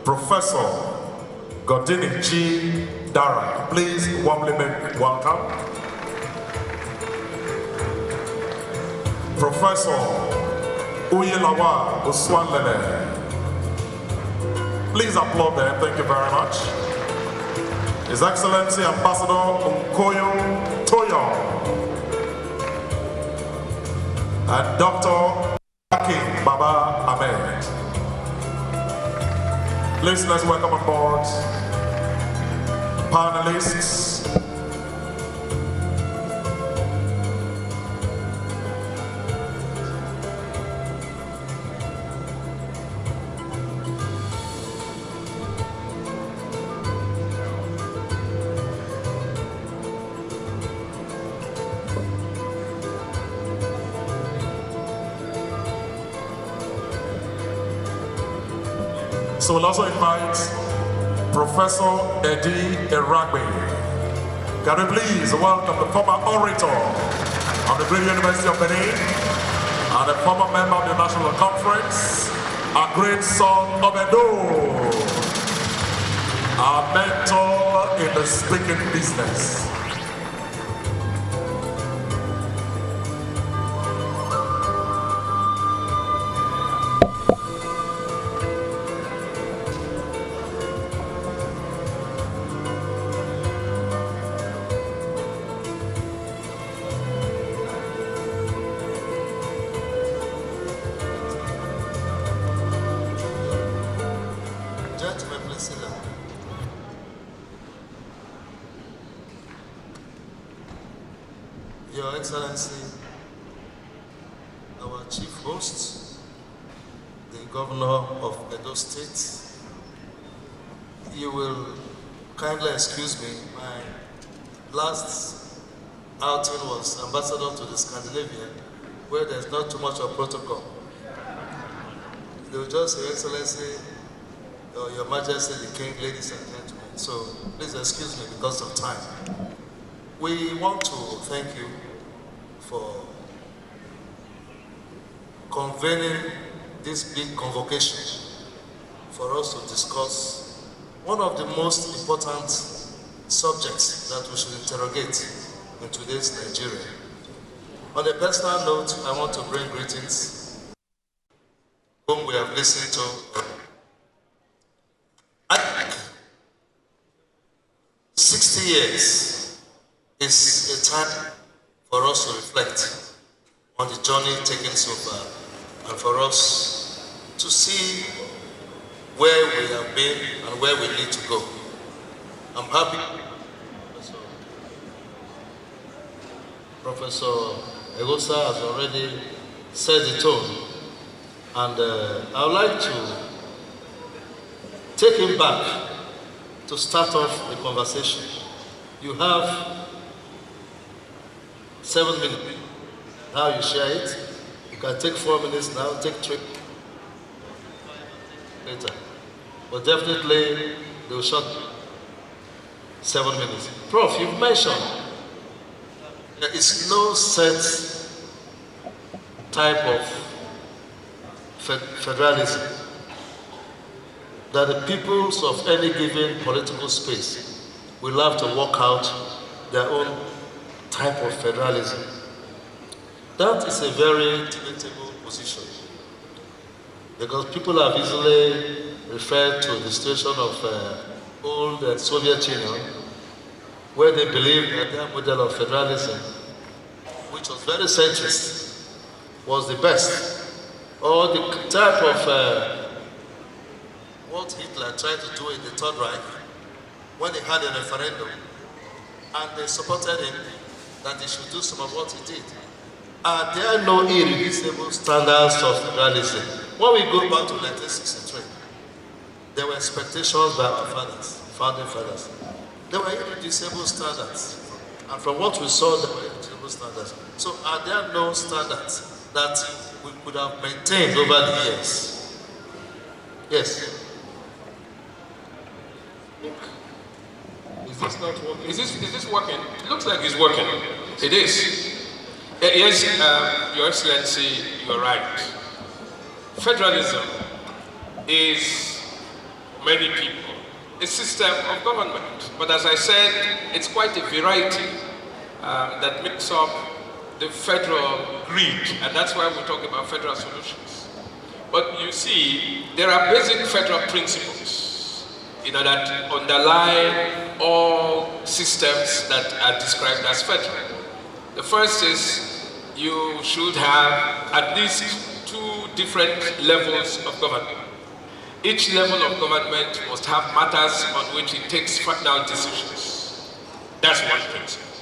Professor Godini G. Dara. Please warmly make welcome. Professor Uyilawa Uswanlele. Please applaud them. Thank you very much. His Excellency Ambassador Nkoyo Toyo and Dr. Aki Baba Ahmed. Please let's welcome on board panelists. So we'll also invite Professor Eddie Eragbe. Can we please welcome the former orator of the Great University of Benin and a former member of the National Conference, a great son of Edo, our mentor in the speaking business. Gentlemen, please sit down. Your Excellency, our chief host, the governor of Edo State, you will kindly excuse me. My last outing was ambassador to the Scandinavia, where there's not too much of protocol. They will just say, Your Excellency, Your Majesty, the King, ladies and gentlemen. So please excuse me because of time. We want to thank you for convening this big convocation for us to discuss one of the most important subjects that we should interrogate in today's Nigeria. On a personal note, I want to bring greetings whom we have listened to. 60 years is a time for us to reflect on the journey taken so far and for us to see where we have been and where we need to go. I'm happy Professor Egosa has already set the tone, and I would like to take him back to start off the conversation. You have 7 minutes. Now you share it. You can take 4 minutes now, take 3 later. But definitely they will short 7 minutes. Prof, you've mentioned there is no set type of federalism that the peoples of any given political space will have to work out their own type of federalism. That is a very debatable position, because people have easily referred to the situation of old Soviet Union, where they believed that their model of federalism, which was very centrist, was the best, or the type of what Hitler tried to do in the Third Reich when he had a referendum and they supported him that he should do some of what he did. Are there no irreducible standards of federalism? When we go back to 1963, there were expectations by our fathers, founding fathers. There were irreducible standards. And from what we saw, there were irreducible standards. So are there no standards that we could have maintained over the years? Yes. Is this not working? Is this working? It looks like it's working. It is. Yes, Your Excellency, you're right. Federalism is, for many people, a system of government. But as I said, it's quite a variety that makes up the federal grid, and that's why we're talking about federal solutions. But you see, there are basic federal principles that underlie all systems that are described as federal. The first is you should have at least 2 different levels of government. Each level of government must have matters on which it takes final decisions. That's one principle.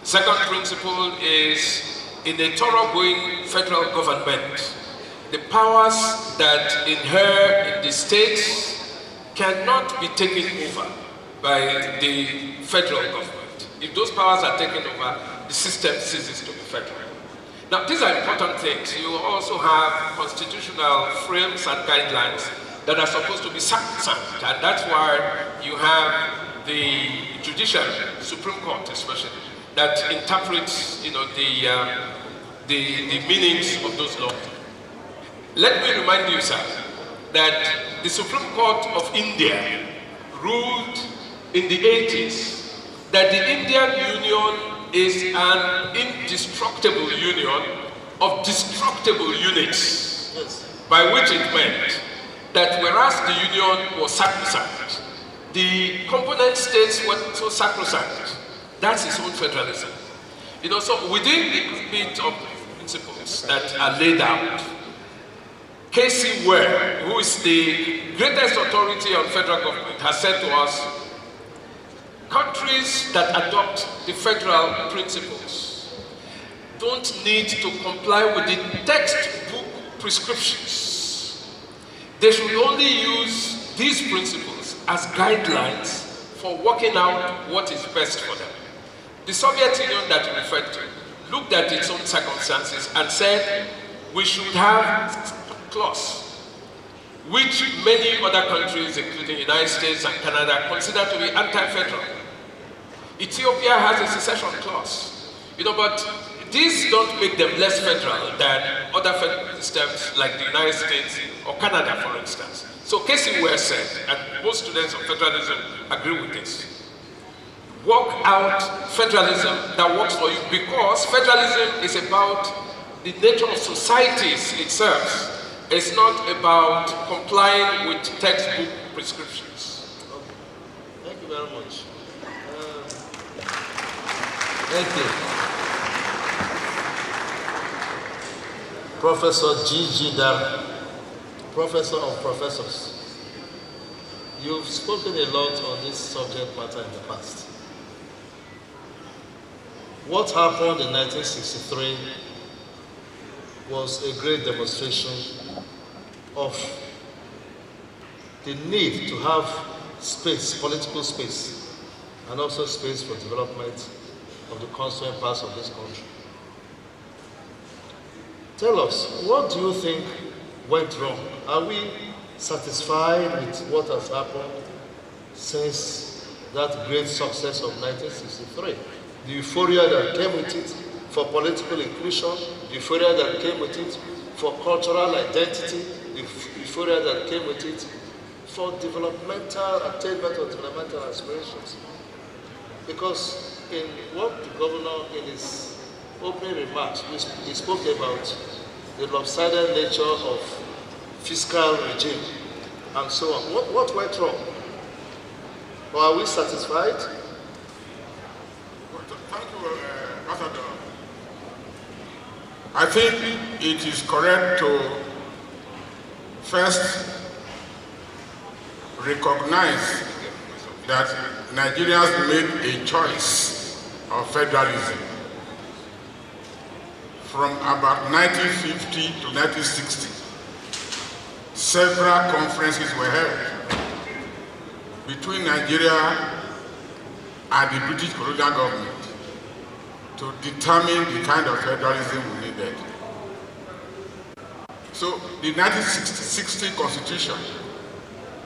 The second principle is, in a thoroughgoing federal government, the powers that inhere in the states cannot be taken over by the federal government. If those powers are taken over, the system ceases to be federal. Now, these are important things. You also have constitutional frames and guidelines that are supposed to be sacrosanct, and that's why you have the judiciary, Supreme Court especially, that interprets, the meanings of those laws. Let me remind you, sir, that the Supreme Court of India ruled in the 80s that the Indian Union is an indestructible union of destructible units, by which it meant that whereas the union was sacrosanct, the component states were so sacrosanct. That's its own federalism. So within the bit of principles that are laid out, Casey Ware, who is the greatest authority on federal government, has said to us, countries that adopt the federal principles don't need to comply with the textbook prescriptions. They should only use these principles as guidelines for working out what is best for them. The Soviet Union that you referred to looked at its own circumstances and said we should have a clause which many other countries, including the United States and Canada, consider to be anti-federal. Ethiopia has a secession clause, but these don't make them less federal than other federal systems like the United States or Canada, for instance. So Casey Ware said, and most students of federalism agree with this, work out federalism that works for you, because federalism is about the nature of societies itself. It's not about complying with textbook prescriptions. Okay. Thank you very much. Thank you. Professor G.G. Dar, Professor of Professors. You've spoken a lot on this subject matter in the past. What happened in 1963 was a great demonstration of the need to have space, political space, and also space for development of the constituent parts of this country. Tell us, what do you think went wrong? Are we satisfied with what has happened since that great success of 1963? The euphoria that came with it for political inclusion, the euphoria that came with it for cultural identity, the euphoria that came with it for developmental attainment of developmental aspirations. Because in what the governor, in his opening remarks, he spoke about the lopsided nature of fiscal regime and so on. What went wrong? Or are we satisfied? Thank you, Ambassador. I think it is correct to first recognize that Nigerians made a choice of federalism from about 1950 to 1960. Several conferences were held between Nigeria and the British colonial government to determine the kind of federalism we needed. So the 1960 Constitution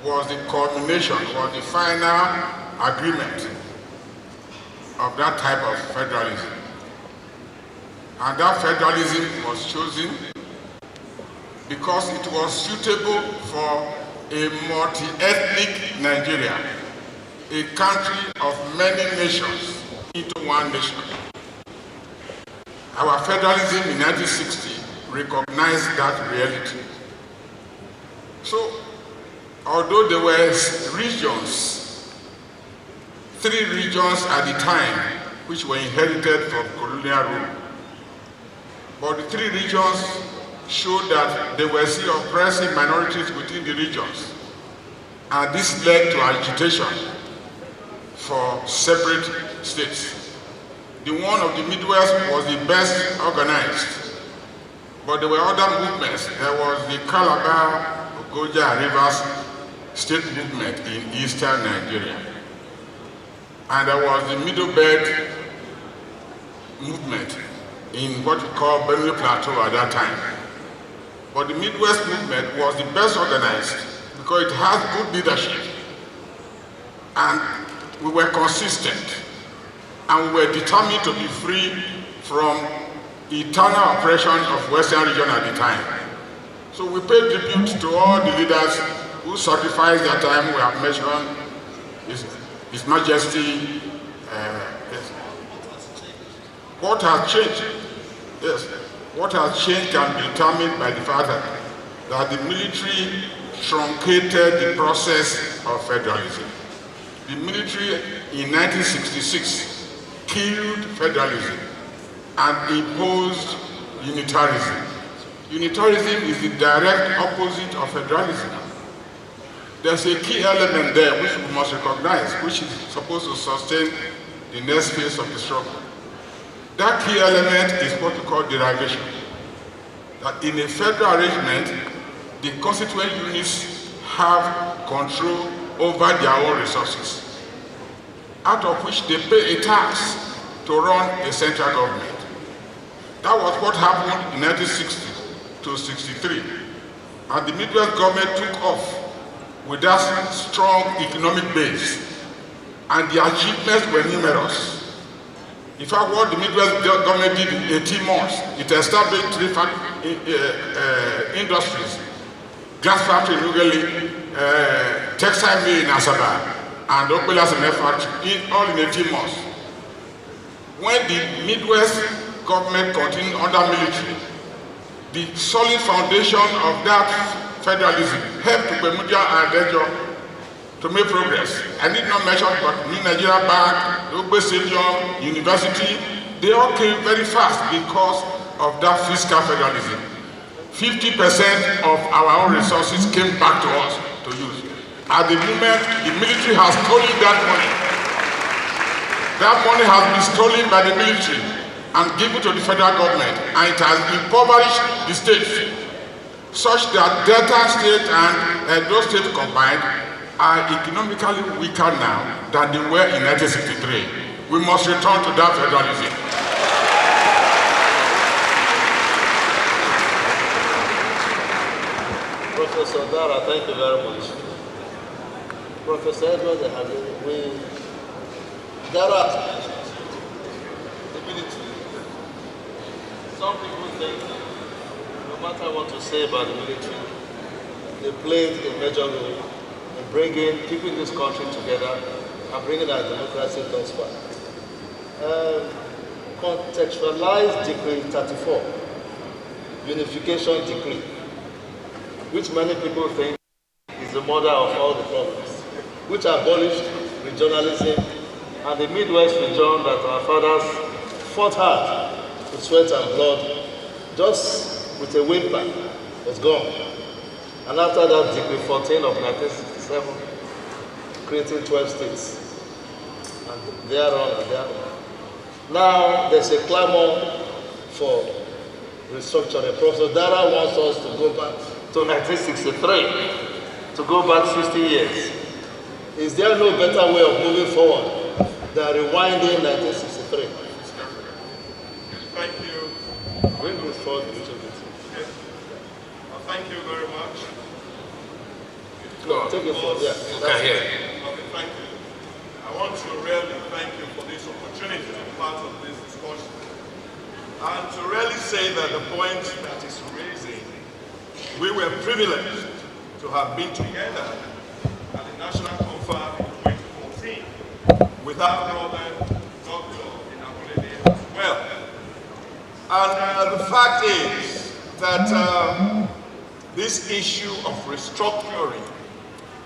was the culmination, was the final agreement of that type of federalism. And that federalism was chosen because it was suitable for a multi-ethnic Nigeria, a country of many nations into one nation. Our federalism in 1960 recognized that reality. So, although there were regions, 3 regions at the time, which were inherited from colonial rule, but the 3 regions showed that there were still oppressive minorities within the regions, and this led to agitation for separate states. The one of the Midwest was the best organized, but there were other movements. There was the Calabar, Ogoja, and Rivers state movement in eastern Nigeria. And there was the Middle Belt movement in what we call Benue Plateau at that time. But the Midwest movement was the best organized because it has good leadership. And we were consistent. And we were determined to be free from eternal oppression of Western region at the time. So we paid tribute to all the leaders who sacrificed their time. We have mentioned His Majesty. Yes. What has changed? Yes. What has changed can be determined by the fact that the military truncated the process of federalism. The military in 1966 killed federalism and imposed unitarism. Unitarism is the direct opposite of federalism. There's a key element there which we must recognize, which is supposed to sustain the next phase of the struggle. That key element is what we call derivation. That in a federal arrangement, the constituent units have control over their own resources, out of which they pay a tax to run a central government. That was what happened in 1960 to 63. And the Midwest government took off with that strong economic base, and the achievements were numerous. In fact, what the Midwest government did in 18 months, it established 3 industries: glass factory in Ughelli, textile mill in Asaba, and Okpela cement factory, all in 18 months. When the Midwest government continued under military, the solid foundation of that federalism helped to Bermuda and Dejo to make progress. I need not mention but New Nigeria Bank, Ogbe Stadium, University, they all came very fast because of that fiscal federalism. 50% of our own resources came back to us to use. At the moment, the military has stolen that money. That money has been stolen by the military and given to the federal government, and it has impoverished the states, such that Delta State and Edo State combined are economically weaker now than they were in 1963. We must return to that federalism. Professor Dara, thank you very much. Professor Edward, Dara, the military. Some people think, no matter what you say about the military, they played a major role in keeping this country together and bringing our democracy thus far. Contextualized Decree 34, Unification Decree, which many people think is the mother of all the problems, which abolished regionalism and the Midwest region that our fathers fought hard with sweat and blood, just with a whimper, was gone. And after that, Decree 14 of 1967, creating 12 states, and thereon and thereon. Now there's a clamor for restructuring. Professor Dara wants us to go back to 1963, to go back 60 years. Is there no better way of moving forward than rewinding 1963? Thank you. Bring this forward a little bit. Yes. Thank you very much. No, take it forward, yeah. Okay, thank you. I want to really thank you for this opportunity to be part of this discussion. And to really say that the point that is raising, we were privileged to have been together at the National Conference in 2014 with our brother, Dr. Inakulele as well. And the fact is that this issue of restructuring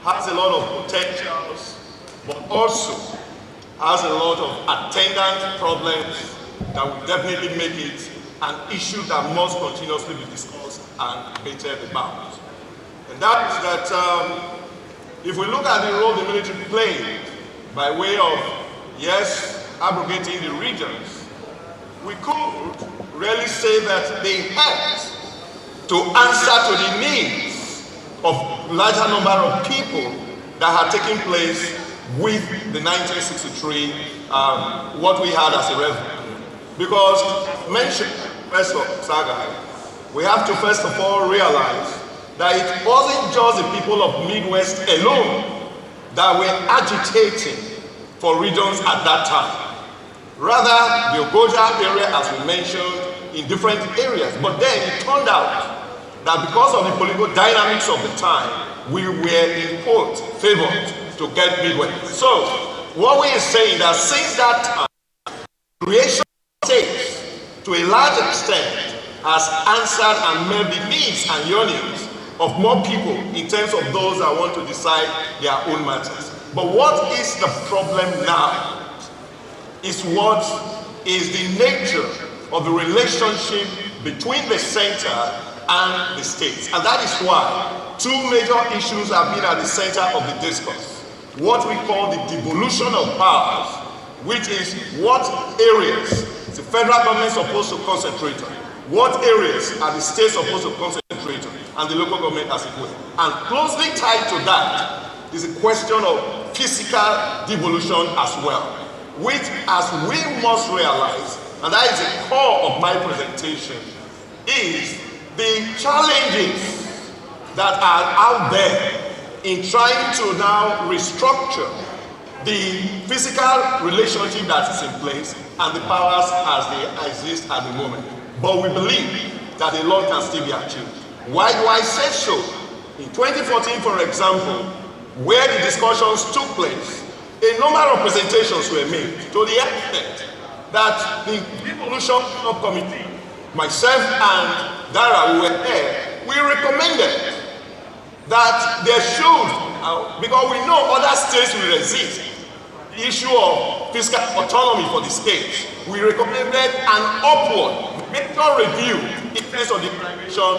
has a lot of potentials, but also has a lot of attendant problems that will definitely make it an issue that must continuously be discussed and debated about. And that is that if we look at the role the military played by way of, yes, abrogating the regions, we could really say that they helped to answer to the needs of larger number of people that had taken place with the 1963, what we had as a referendum. Because mentioned, first of Saga, we have to first of all realize that it wasn't just the people of Midwest alone that were agitating for regions at that time. Rather, the Ogoja area, as we mentioned, in different areas. But then it turned out that because of the political dynamics of the time, we were in quote favored to get Midwest. So, what we are saying that since that time, creation of states, to a large extent, has answered and met the needs and yearnings of more people in terms of those that want to decide their own matters. But what is the problem now is what is the nature of the relationship between the center and the states. And that is why two major issues have been at the center of the discourse. What we call the devolution of powers, which is what areas is the federal government supposed to concentrate on, what areas are the states supposed to concentrate on, and the local government as it will. And closely tied to that is the question of physical devolution as well, which, as we must realize, and that is the core of my presentation, is the challenges that are out there in trying to now restructure the physical relationship that is in place and the powers as they exist at the moment. But we believe that a lot can still be achieved. Why do I say so? In 2014, for example, where the discussions took place, a number of presentations were made to the extent that the devolution committee, myself and Dara, who were there, we recommended that there should, because we know other states will resist the issue of fiscal autonomy for the states, we recommended an upward major review in terms of the declaration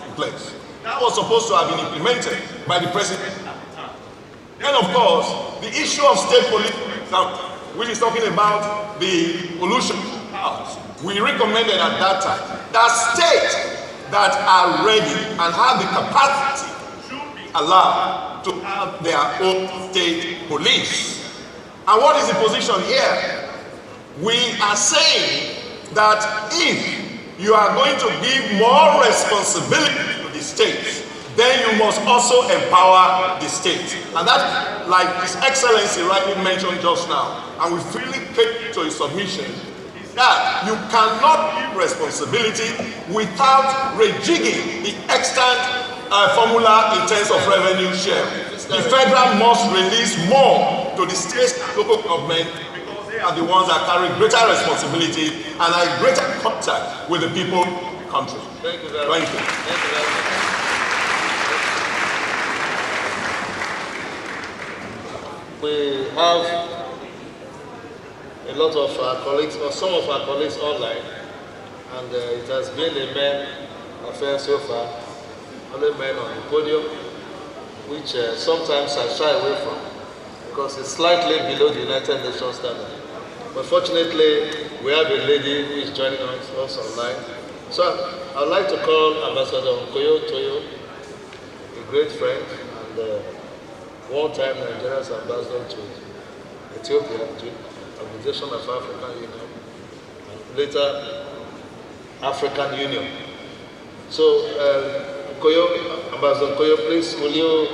in place. That was supposed to have been implemented by the president at the time. Then, of course, the issue of state police, for example, which is talking about the pollution powers, we recommended at that time that states that are ready and have the capacity should be allowed to have their own state police. And what is the position here? We are saying that if you are going to give more responsibility to the states, then you must also empower the states. And that, like His Excellency rightly mentioned just now, and we freely take to his submission, is that you cannot give responsibility without rejigging the extant formula in terms of revenue share. The federal must release more to the states and local government because they are the ones that carry greater responsibility and are in greater contact with the people of the country. Thank you very much. Thank you. Thank you very much. We have a lot of our colleagues, or some of our colleagues online, and it has been a men affair so far, only men on the podium, which sometimes I shy away from because it's slightly below the United Nations standard. But fortunately, we have a lady who is joining us online. So I'd like to call Ambassador Nkoyo Toyo, a great friend and one-time Nigeria's ambassador to Ethiopia, to the Organization of African Union, and later African Union. So, Ambassador Nkoyo, please, will you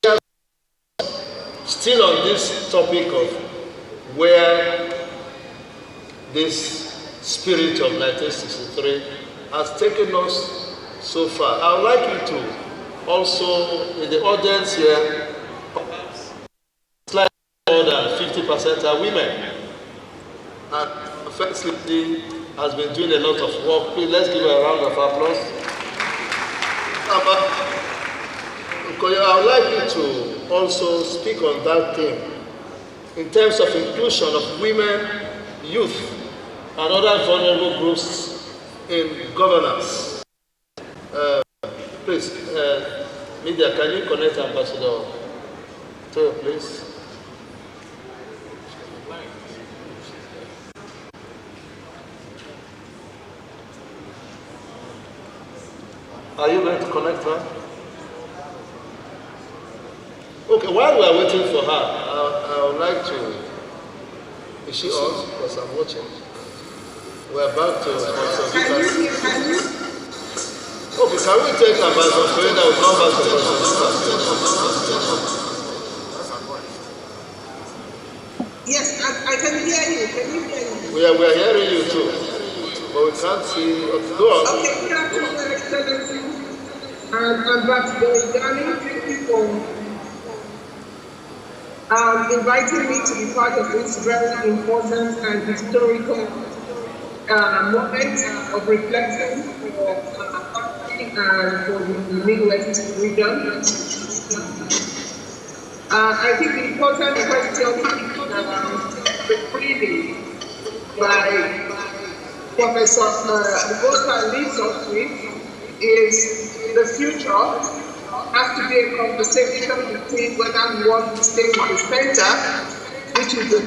share still on this topic of where this spirit of 1963 has taken us so far? I would like you to also, in the audience here, slightly more than 50% are women. And the First Lady has been doing a lot of work. Please, let's give her a round of applause. I would like you to also speak on that theme in terms of inclusion of women, youth, and other vulnerable groups in governance. Please, media, can you connect Ambassador Toyo, please? Are you going to connect her? Okay, while we are waiting for her, I would like to. Is she on? Because I'm watching. We're about to. Okay, can we take Ambassador Freda will come back to President? Yes, I can hear you. Can you hear me? We are hearing you too, but we can't see. Go on. Okay, good afternoon, Your Excellency. Ambassador Ghani, thank you for inviting me to be part of this very important and historical moment of reflection for our country and for the Midwest region. I think the important question reading by Professor Ngosa leads us with is the future has to be a conversation between whether we want to stay in the center, which is the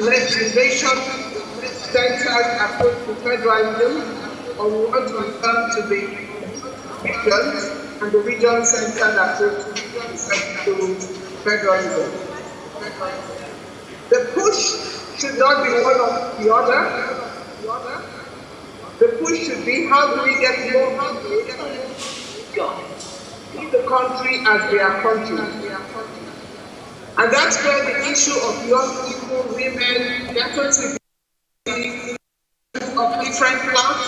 nation-centered approach to federalism, or we want to return to the regions and the region-centered approach to federalism. The push should not be one or the other. The push should be how do we get more in the country as their country. And that's where the issue of young people, women, ethnicity of different class,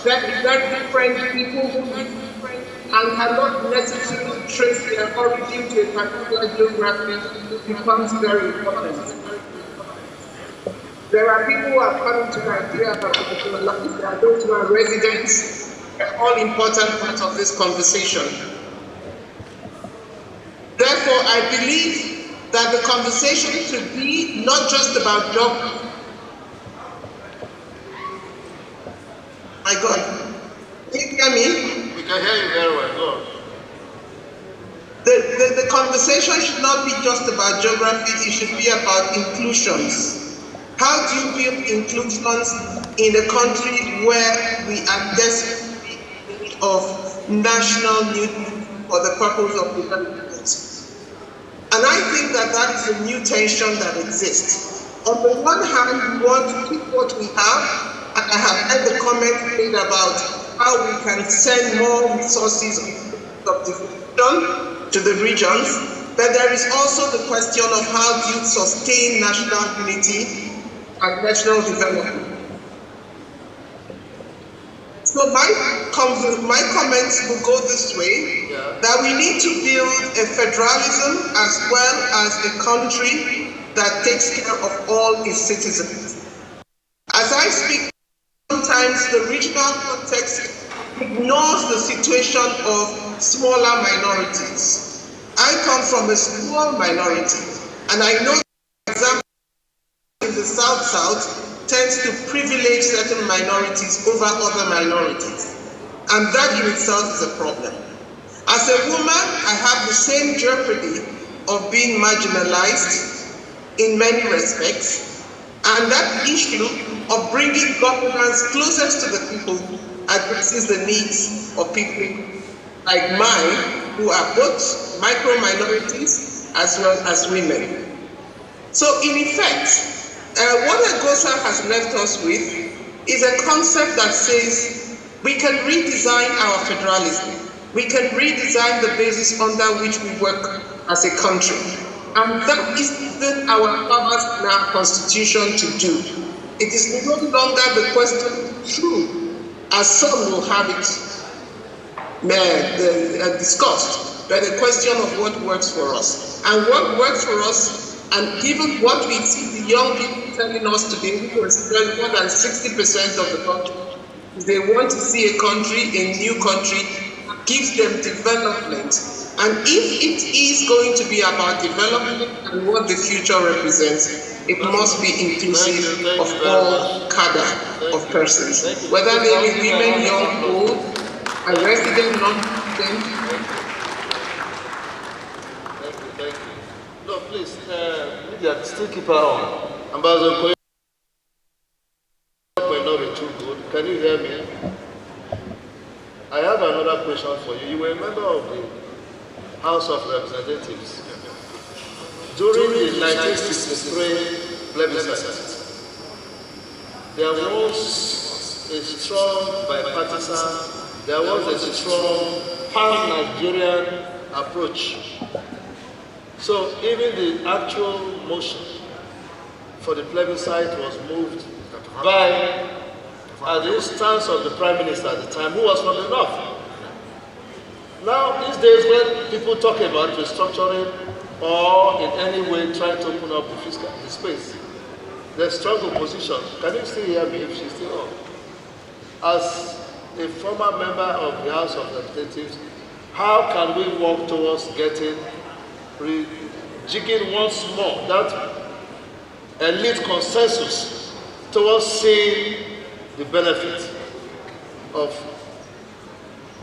very different people and cannot necessarily trace their origin to a particular geography becomes very important. There are people who are coming to Nigeria for particular life, there are those who are residents, all important parts of this conversation. Therefore, I believe that the conversation should be not just about job. My God, can you hear me? We can hear you very well. Go on. The conversation should not be just about geography, it should be about inclusions. How do you build inclusions in a country where we are desperate of national unity for the purpose of development? And I think that that is a new tension that exists. On the one hand, we want to keep what we have, and I have heard the comment made about how we can send more resources of development to the regions, but there is also the question of how do you sustain national unity and national development. So my comments will go this way, that we need to build a federalism as well as a country that takes care of all its citizens. As I speak, sometimes the regional context ignores the situation of smaller minorities. I come from a small minority, and I know, for example, in the South tends to privilege certain minorities over other minorities. And that in itself is a problem. As a woman, I have the same jeopardy of being marginalized in many respects. And that issue of bringing governance closest to the people addresses the needs of people like mine, who are both micro-minorities as well as women. So in effect, what Ngosa has left us with is a concept that says we can redesign our federalism. We can redesign the basis under which we work as a country. And that is within our powers in our constitution to do. It is no longer the question true, as some will have it discussed, but a question of what works for us. And what works for us, and given what we see the young people telling us today, who represent more than 60% of the country, they want to see a country, a new country, gives them development. And if it is going to be about development and what the future represents, it must be inclusive of all cadre of persons, whether they be women, young, old, a resident, non-resident. Thank you. No, please, Lydia, still keep her on. Ambassador may not be too good. Can you hear me? I have another question for you. You were a member of the House of Representatives during the 1963 plebiscite. There was a strong bipartisan there was a strong pan-Nigerian approach. So even the actual motion for the plebiscite was moved by, at the instance of the Prime Minister at the time, who was from the North. Now, these days when people talk about restructuring or in any way trying to open up the space, there's strong opposition. Can you still hear me if she's still on? As a former member of the House of Representatives, how can we work towards getting, rejigging once more that elite consensus towards seeing the benefit of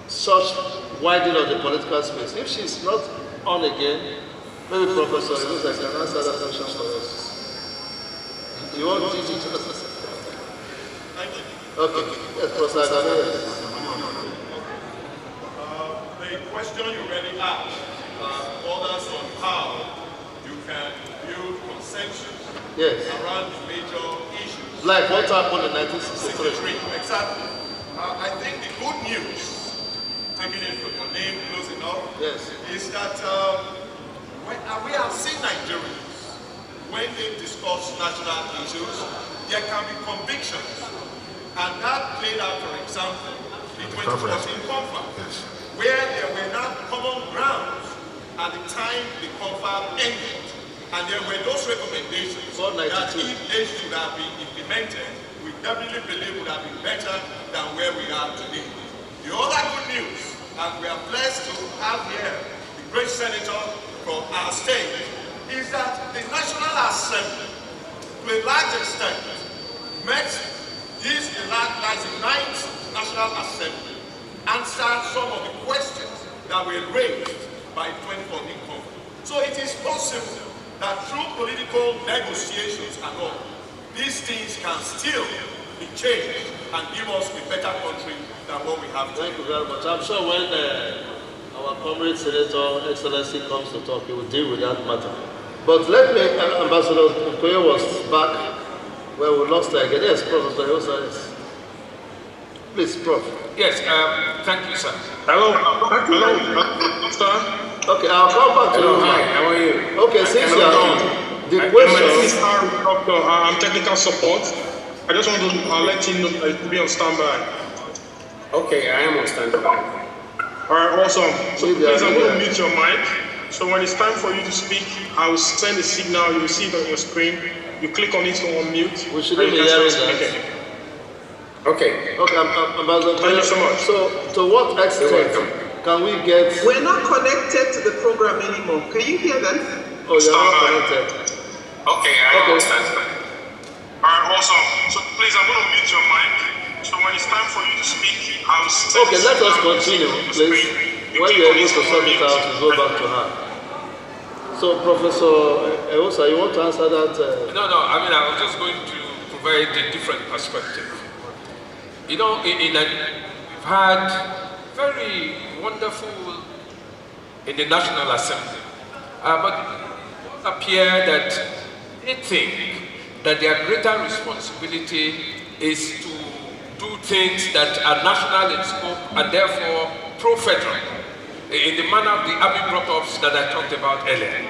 such widening of the political space? If she's not on again, maybe Professor, it looks like an answer that question for us. You want to teach us? Okay, yes, Professor. The question you already asked borders on how you can build consensus around the major issues. Like what happened in 1963. Exactly. I think the good news, taking it from your name close enough, is that we have seen Nigerians, when they discuss national issues, there can be convictions. And that played out, for example, the 2014 conference, where there were not common grounds at the time the conference ended. And there were those recommendations that if they should have been implemented, we definitely believe would have been better than where we are today. The other good news, and we are blessed to have here the great senator from our state, is that the National Assembly, to a large extent, met this, the 9th National Assembly, answered some of the questions that were raised by 2014 conference. So it is possible that through political negotiations and all, these things can still be changed and give us a better country than what we have today. Thank you very much. I'm sure when our comrade Senator Excellency comes to talk, he will deal with that matter. But let me, Ambassador Okoye was back where we lost her again. Yes, Professor Yosa, yes. Please, Prof. Yes, thank you, sir. Hello, sir. Okay, I'll come back to you. Hi, how are you? Okay, since you are the question. My name is Doctor. I'm technical support. I just want to let you know that you be on standby. Okay, I am on standby. All right, awesome. So please, I'm going to mute your mic. So when it's time for you to speak, I will send a signal. You will see it on your screen. You click on it to unmute. We shouldn't be hearing that. Okay. Okay, Ambassador. Thank you so much. So, to what extent can we get? We're not connected to the program anymore. Can you hear them? Oh, you're not connected. Okay, I understand. All right, awesome. So please, I'm going to mute your mic. So when it's time for you to speak, I will send. Okay, let us continue, please. When you're able to sort it out, we go back to her. So, Professor Ewosa, you want to answer that? No, I mean, I was just going to provide a different perspective. You know, we've had very wonderful in the National Assembly, but it appears that they think that their greater responsibility is to do things that are national in scope and therefore pro-federal, in the manner of the Abbey brought-ups that I talked about earlier.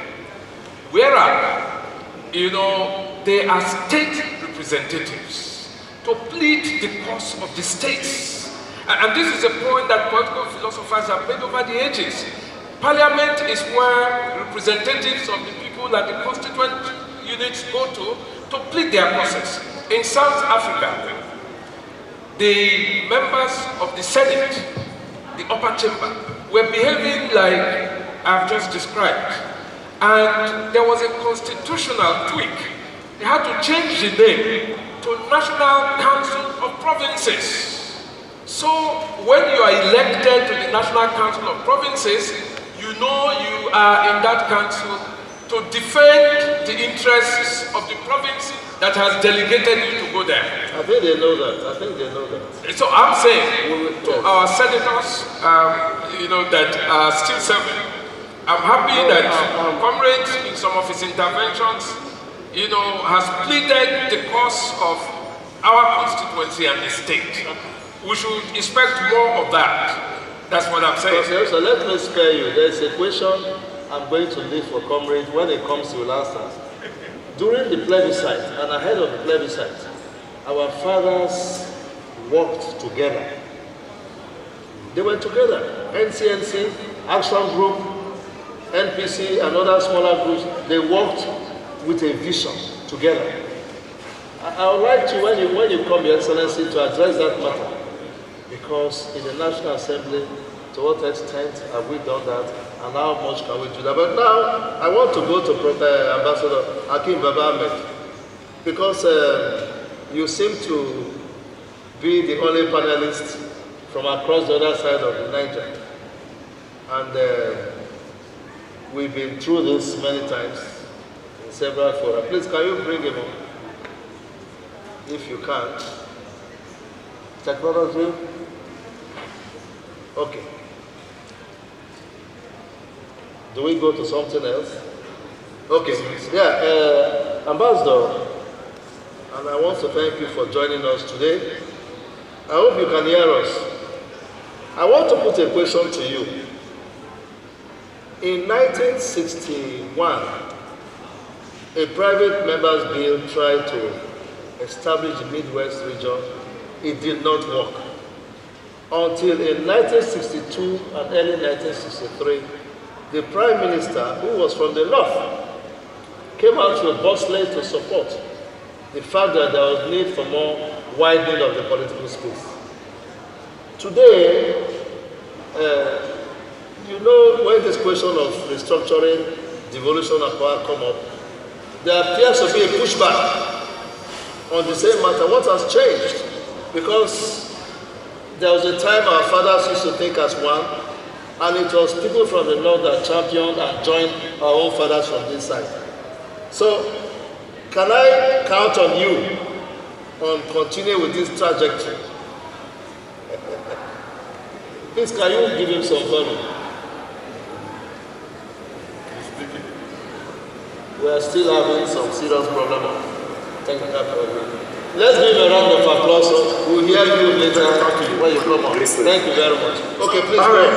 Whereas, you know, they are state representatives to plead the cause of the states. And this is a point that political philosophers have made over the ages. Parliament is where representatives of the people and the constituent units go to plead their causes. In South Africa, the members of the Senate, the upper chamber, were behaving like I've just described. And there was a constitutional tweak. They had to change the name to National Council of Provinces. So when you are elected to the National Council of Provinces, you know you are in that council to defend the interests of the province that has delegated you to go there. I think they know that. So I'm saying to our senators, you know, that are still serving, I'm happy that Comrade, in some of his interventions, you know, has pleaded the cause of our constituency and the state. we should expect more of that. That's what I'm saying. So let me spare you. There's a question I'm going to leave for comrades. When it comes to last answer. During the plebiscite and ahead of the plebiscite, our fathers worked together. They were together. NCNC, Action Group, NPC, and other smaller groups, they worked with a vision together. I would like to, when you come, Your Excellency, to address that matter. Because in the National Assembly, to what extent have we done that, and how much can we do that? But now, I want to go to Ambassador Akim Baba Ahmed, because you seem to be the only panelist from across the other side of the Niger. And we've been through this many times in several fora. Please, can you bring him on? If you can. Technology? Okay. Do we go to something else? Okay. Yeah, Ambassador, and I want to thank you for joining us today. I hope you can hear us. I want to put a question to you. In 1961, a private member's bill tried to establish the Midwest region. It did not work. Until in 1962 and early 1963, the Prime Minister, who was from the North, came out with Bosley to support the fact that there was need for more widening of the political space. Today, you know, when this question of restructuring, devolution of power come up, there appears to be a pushback on the same matter. What has changed? Because there was a time our fathers used to think as one, and it was people from the North that championed and joined our own fathers from this side. So, can I count on you on continuing with this trajectory? Please, can you give him some value? We are still having some serious problem of technical problem. Let's give a round of applause. We'll hear you later when you come on. Thank you very much. Okay, please go on.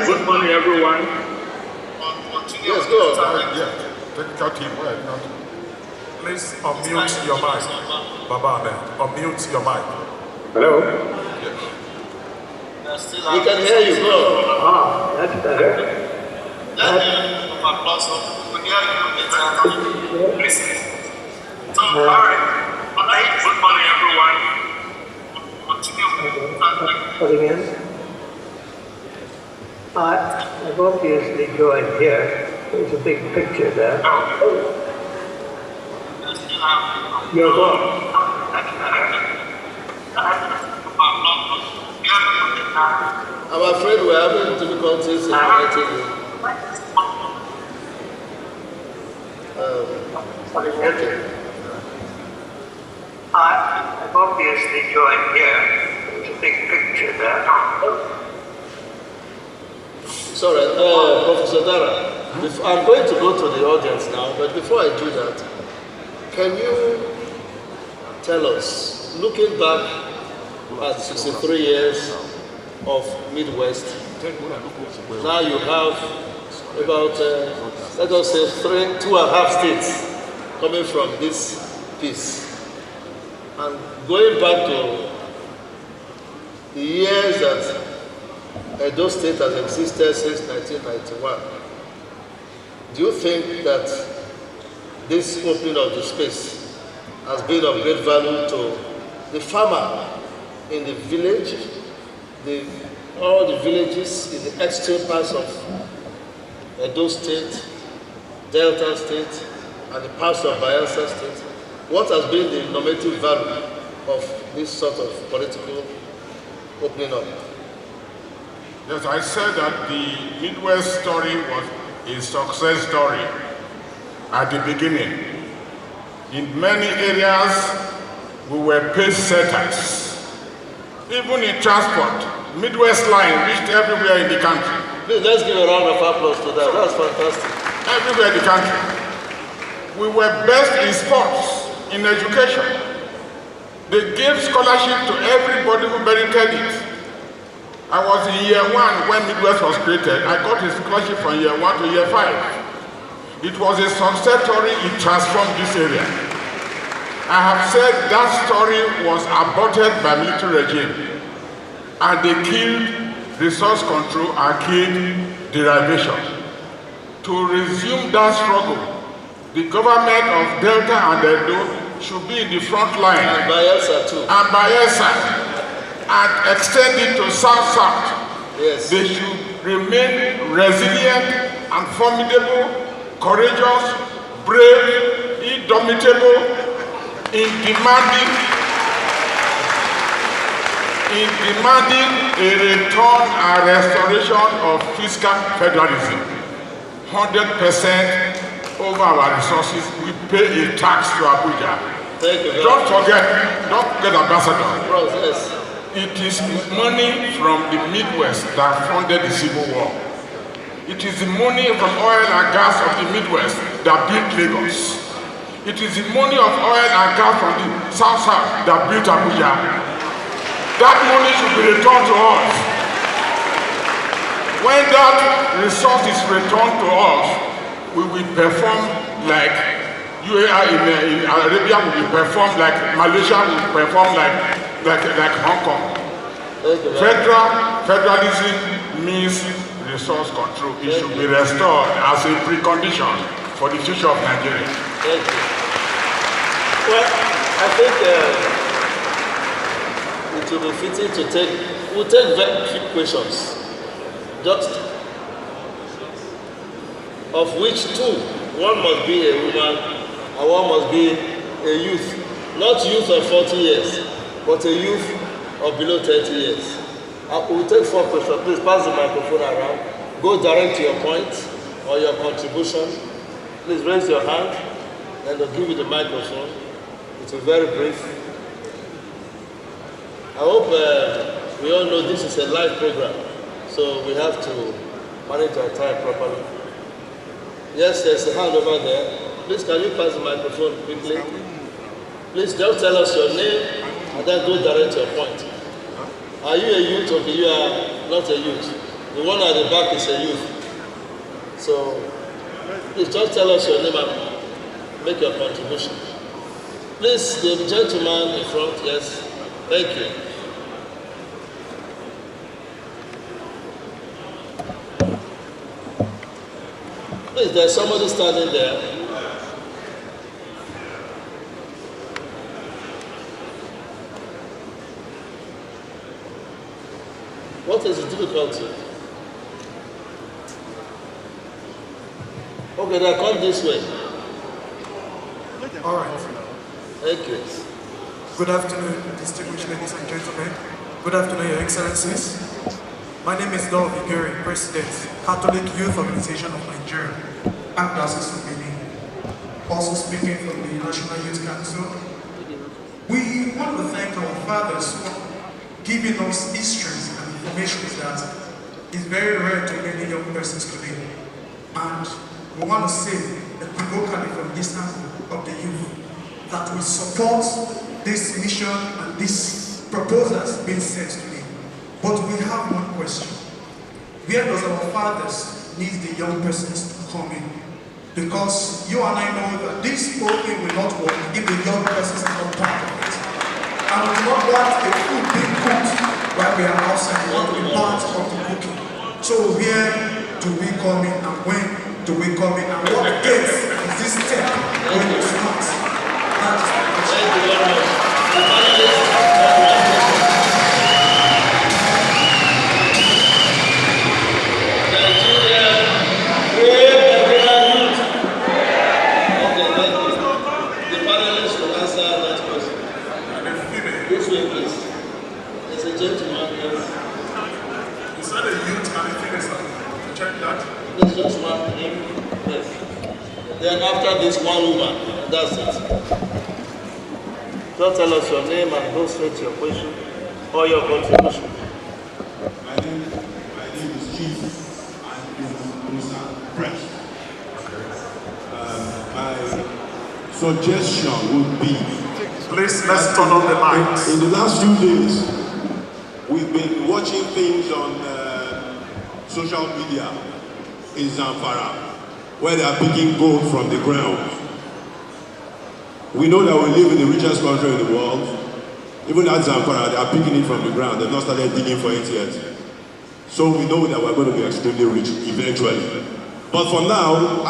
Good morning, everyone. Yes, go on. Yeah, technical team, please unmute your mic. Baba Ahmed, unmute your mic. Hello? We can hear you, go on. That's better. Let's give a round of applause. We'll hear you later. All right. Good morning, everyone. I've obviously joined here. There's a big picture there. You're gone. I'm afraid we're having difficulties in connecting you. Okay. I've obviously joined here. There's a big picture there. Sorry, Professor Dara, I'm going to go to the audience now, but before I do that, can you tell us, looking back at 63 years of Midwest, now you have about, let us say, 2.5 states coming from this piece. And going back to the years that Edo State has existed since 1991, do you think that this opening of the space has been of great value to the farmer in the village, all the villages in the extreme parts of Edo State, Delta State, and the parts of Bayelsa State? What has been the normative value of this sort of political opening up? Yes, I said that the Midwest story was a success story at the beginning. In many areas, we were pace setters. Even in transport, Midwest line reached everywhere in the country. Please, let's give a round of applause to that. That's fantastic. Everywhere in the country. We were best in sports, in education. They gave scholarship to everybody who merited it. I was in year 1 when Midwest was created. I got a scholarship from year 1 to year 5. It was a success story. It transformed this area. I have said that story was aborted by military regime, and they killed resource control and killed derivation. To resume that struggle, the government of Delta and Edo should be in the front line. And Bayelsa too. And Bayelsa. And extend it to South-South. Yes. They should remain resilient and formidable, courageous, brave, indomitable in demanding a return and restoration of fiscal federalism. 100% over our resources, we pay a tax to Abuja. Thank you. Don't forget, Ambassador. Yes. It is money from the Midwest that funded the Civil War. It is the money from oil and gas of the Midwest that built Lagos. It is the money of oil and gas from the South-South that built Abuja. That money should be returned to us. When that resource is returned to us, we will perform like UAE in Arabia, we will perform like Malaysia, we will perform like Hong Kong. Federalism means resource control. It should be restored as a precondition for the future of Nigeria. Thank you. Well, I think it will be fitting to we'll take very few questions, just of which 2. One must be a woman and one must be a youth. Not youth of 40 years. But a youth of below 30 years. We'll take 4 questions. Please pass the microphone around. Go direct to your point or your contribution. Please raise your hand and they'll give you the microphone. It's a very brief. I hope we all know this is a live program, so we have to manage our time properly. Yes, there's a hand over there. Please, can you pass the microphone quickly? Please just tell us your name and then go direct to your point. Are you a youth or you are not a youth? The one at the back is a youth. So, please just tell us your name and make your contribution. Please, the gentleman in front, yes. Thank you. Please, there's somebody standing there. What is the difficulty? Okay, then come this way. All right. Thank you. Good afternoon, distinguished ladies and gentlemen. Good afternoon, Your Excellencies. My name is Dov Iguri, President, Catholic Youth Organization of Nigeria, and also speaking from the National Youth Council. We want to thank our fathers for giving us histories and information that is very rare to many young persons today. And we want to say equivocally from this angle of the youth that we support this mission and these proposals being sent today. But we have one question. Where does our fathers need the young persons to come in? Because you and I know that this whole thing will not work if the young persons are not part of it. And we do not want a food being cooked while we are outside. We want to be part of the cooking. So where do we come in and when do we come in and what dates is this step when we start? That is the question. Thank you very much. There's just one name. Yes. Then after this, one woman. And that's it. Just tell us your name and go straight to your question or your contribution. My name is Chief Musa Fresh. My suggestion would be Please, let's turn on the lights. In the last few days, we've been watching things on social media in Zamfara, where they are picking gold from the ground. We know that we live in the richest country in the world. Even at Zamfara, they are picking it from the ground. They've not started digging for it yet. So we know that we're going to be extremely rich eventually. But for now,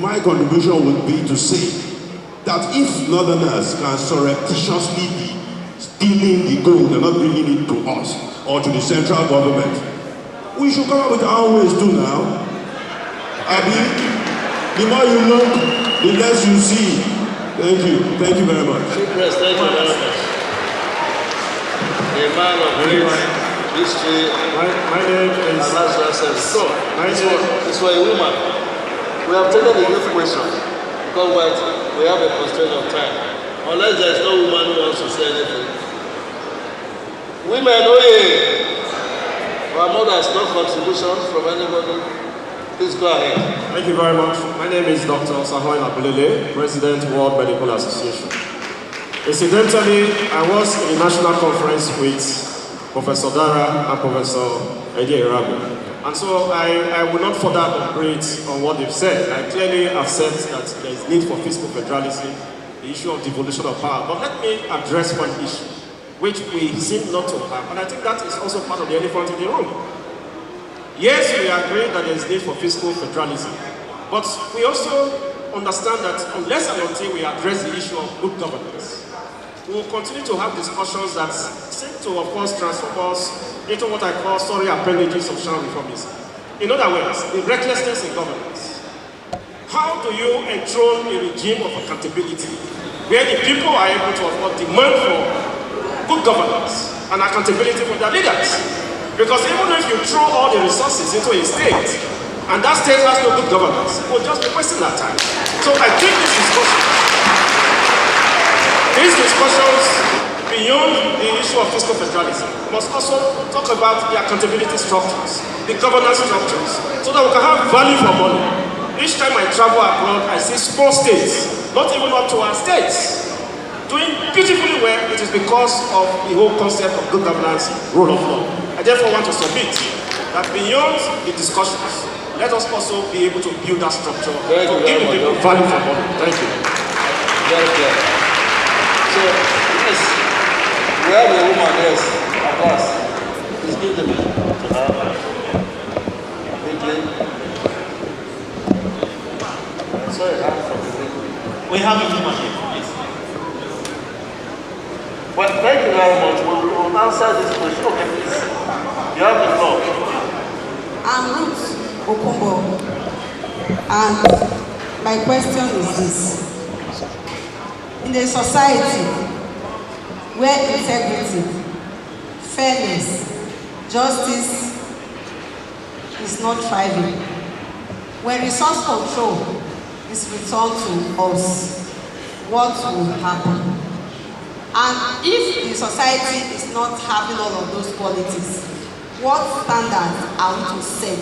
my contribution would be to say that if Northerners can surreptitiously be stealing the gold and not bringing it to us or to the central government, we should come up with our own ways too now. Abi, the more you look, the less you see. Thank you. Thank you very much. Thank you very much. A man of great history. My name is... It's for a woman. We have taken the youth question because we have a constraint of time. Unless there is no woman who wants to say anything. Women, oh yeah! Our mothers, no contributions from anybody. Please go ahead. Thank you very much. My name is Dr. Sahoin Abulele, President, World Medical Association. Incidentally, I was in a national conference with Professor Dara and Professor Eddie Arabi. And so I will not further elaborate on what they've said. I clearly accept that there is need for fiscal federalism, the issue of devolution of power. But let me address one issue, which we seem not to have. And I think that is also part of the elephant in the room. Yes, we agree that there is need for fiscal federalism. But we also understand that unless and until we address the issue of good governance, we will continue to have discussions that seem to, of course, transform us into what I call sorry appendages of sham reformism. In other words, the recklessness in governance. How do you enthrone a regime of accountability where the people are able to, of course, demand for good governance and accountability from their leaders? Because even if you throw all the resources into a state and that state has no good governance, we'll just be wasting our time. So I think these discussions beyond the issue of fiscal federalism must also talk about the accountability structures, the governance structures, so that we can have value for money. Each time I travel abroad, I see small states, not even up to our states, doing beautifully well. It is because of the whole concept of good governance, rule of law. I therefore want to submit that beyond the discussions, let us also be able to build that structure to give the people value for money. Thank you. Very good. So, yes, we have a woman, yes, at last. Please give the mic to her. Quickly. Sorry, we have a woman here, please. Well, thank you very much. We will answer this question. Okay, please. You have the floor. I'm Ruth Okumbo, and my question is this. In a society where integrity, fairness, justice is not thriving, when resource control is returned to us, what will happen? And if the society is not having all of those qualities, what standards are we to set?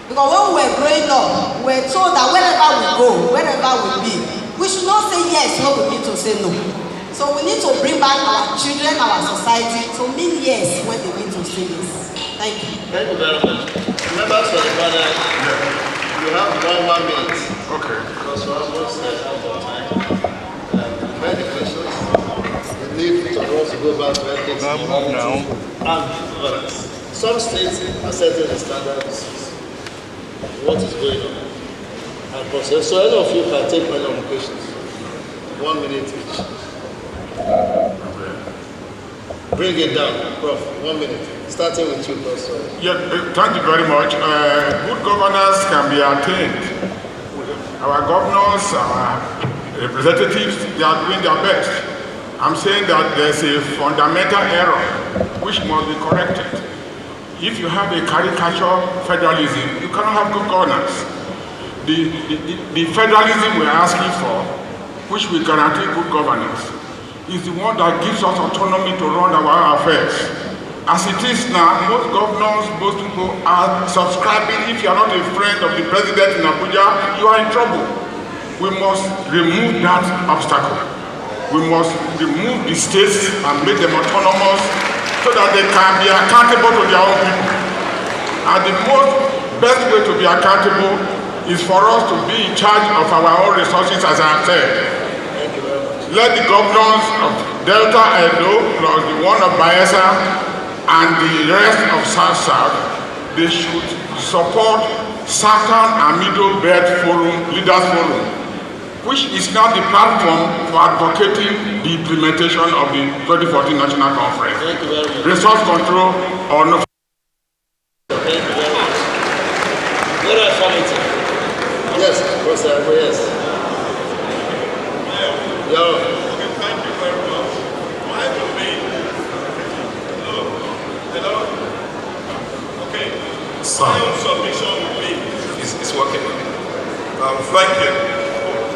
Because when we were growing up, we were told that wherever we go, wherever we be, we should not say yes when we need to say no. So we need to bring back our children, our society to mean yes when they need to say yes. Thank you. Thank you very much. Members of the panel, you have 1 minute. Okay. Because we're almost out of time. Many questions. We need to also go back to ethics and governance. Some states are setting the standards. What is going on? And process. So any of you can take many of the questions. 1 minute each. Bring it down, Prof. 1 minute. Starting with you, Prof. Yeah, thank you very much. Good governance can be attained. Our governors, our representatives, they are doing their best. I'm saying that there's a fundamental error which must be corrected. If you have a caricature federalism, you cannot have good governance. The federalism we're asking for, which will guarantee good governance, is the one that gives us autonomy to run our affairs. As it is now, most governors, most people are subscribing. If you are not a friend of the president in Abuja, you are in trouble. We must remove that obstacle. we must remove the states and make them autonomous so that they can be accountable to their own people. And the best way to be accountable is for us to be in charge of our own resources, as I have said. Let the governors of Delta Edo plus the one of Bayelsa and the rest of South, they should support Southern and Middle Belt Forum, Leaders Forum, which is now the platform for advocating the implementation of the 2014 National Conference. Thank you very much. Resource control or no. Thank you very much. Very affirmative. Yes, Professor, yes. Yo. Okay, thank you very much. Mine will be. Hello? Okay. My own submission will be. It's working. Thank you.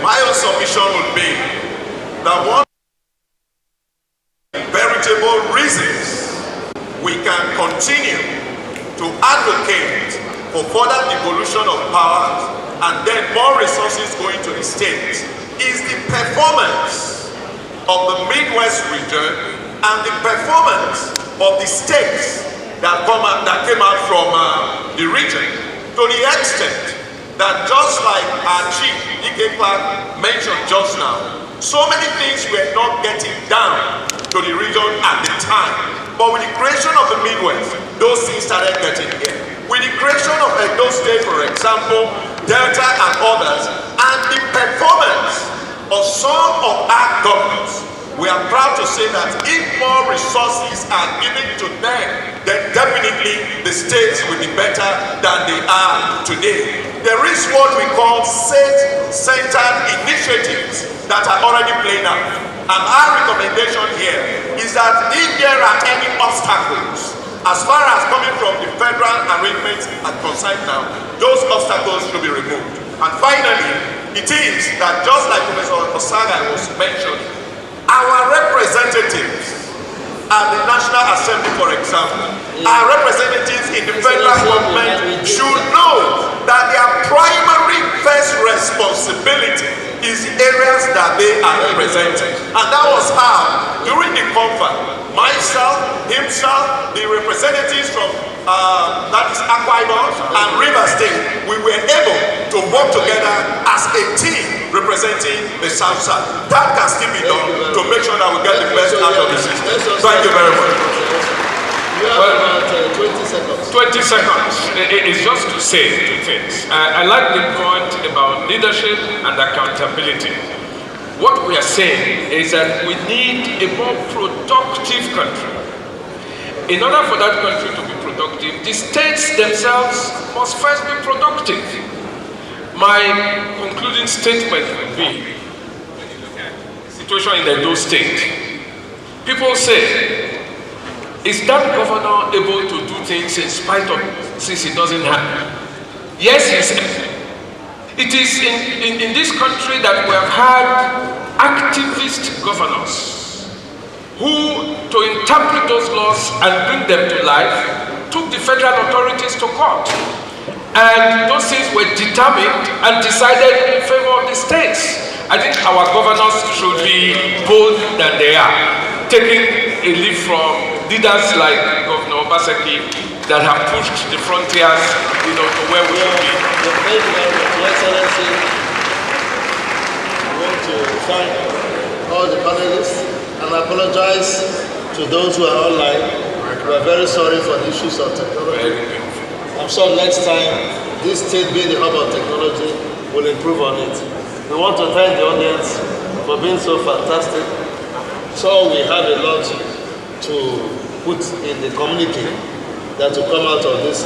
My own submission would be that one veritable reasons we can continue to advocate for further devolution of powers and then more resources going to the states is the performance of the Midwest region and the performance of the states that came out from the region, to the extent that just like our chief, Ike Clark, mentioned just now, so many things were not getting down to the region at the time. But with the creation of the Midwest, those things started getting here. With the creation of Edo State, for example, Delta and others, and the performance of some of our governors, we are proud to say that if more resources are given to them, then definitely the states will be better than they are today. There is what we call state-centered initiatives that are already playing out. And our recommendation here is that if there are any obstacles, as far as coming from the federal arrangements are concerned now, those obstacles should be removed. And finally, it is that just like Professor Osaga was mentioning, our representatives at the National Assembly, for example, our representatives in the federal government should know that their primary first responsibility is the areas that they are representing. And that was how, during the conference, myself, himself, the representatives from that is Akwa Ibom and River State, we were able to work together as a team representing the South Side. That can still be done to make sure that we get the best out of the system. Thank you very much. You have about 20 seconds. 20 seconds. It's just to say two things. I like the point about leadership and accountability. What we are saying is that we need a more productive country. In order for that country to be productive, the states themselves must first be productive. My concluding statement would be, when you look at the situation in the Edo State, people say, is that governor able to do things in spite of, since he doesn't have? Yes, he's able. It is in this country that we have had activist governors who, to interpret those laws and bring them to life, took the federal authorities to court. And those things were determined and decided in favor of the states. I think our governors should be bold than they are, taking a lead from leaders like Governor Obaseki that have pushed the frontiers, to where we should be. Thank you very much, Your Excellency. I want to thank all the panelists and apologize to those who are online. We are very sorry for the issues of technology. I'm sure next time, this state being the hub of technology will improve on it. We want to thank the audience for being so fantastic. So we have a lot to put in the communique that will come out of this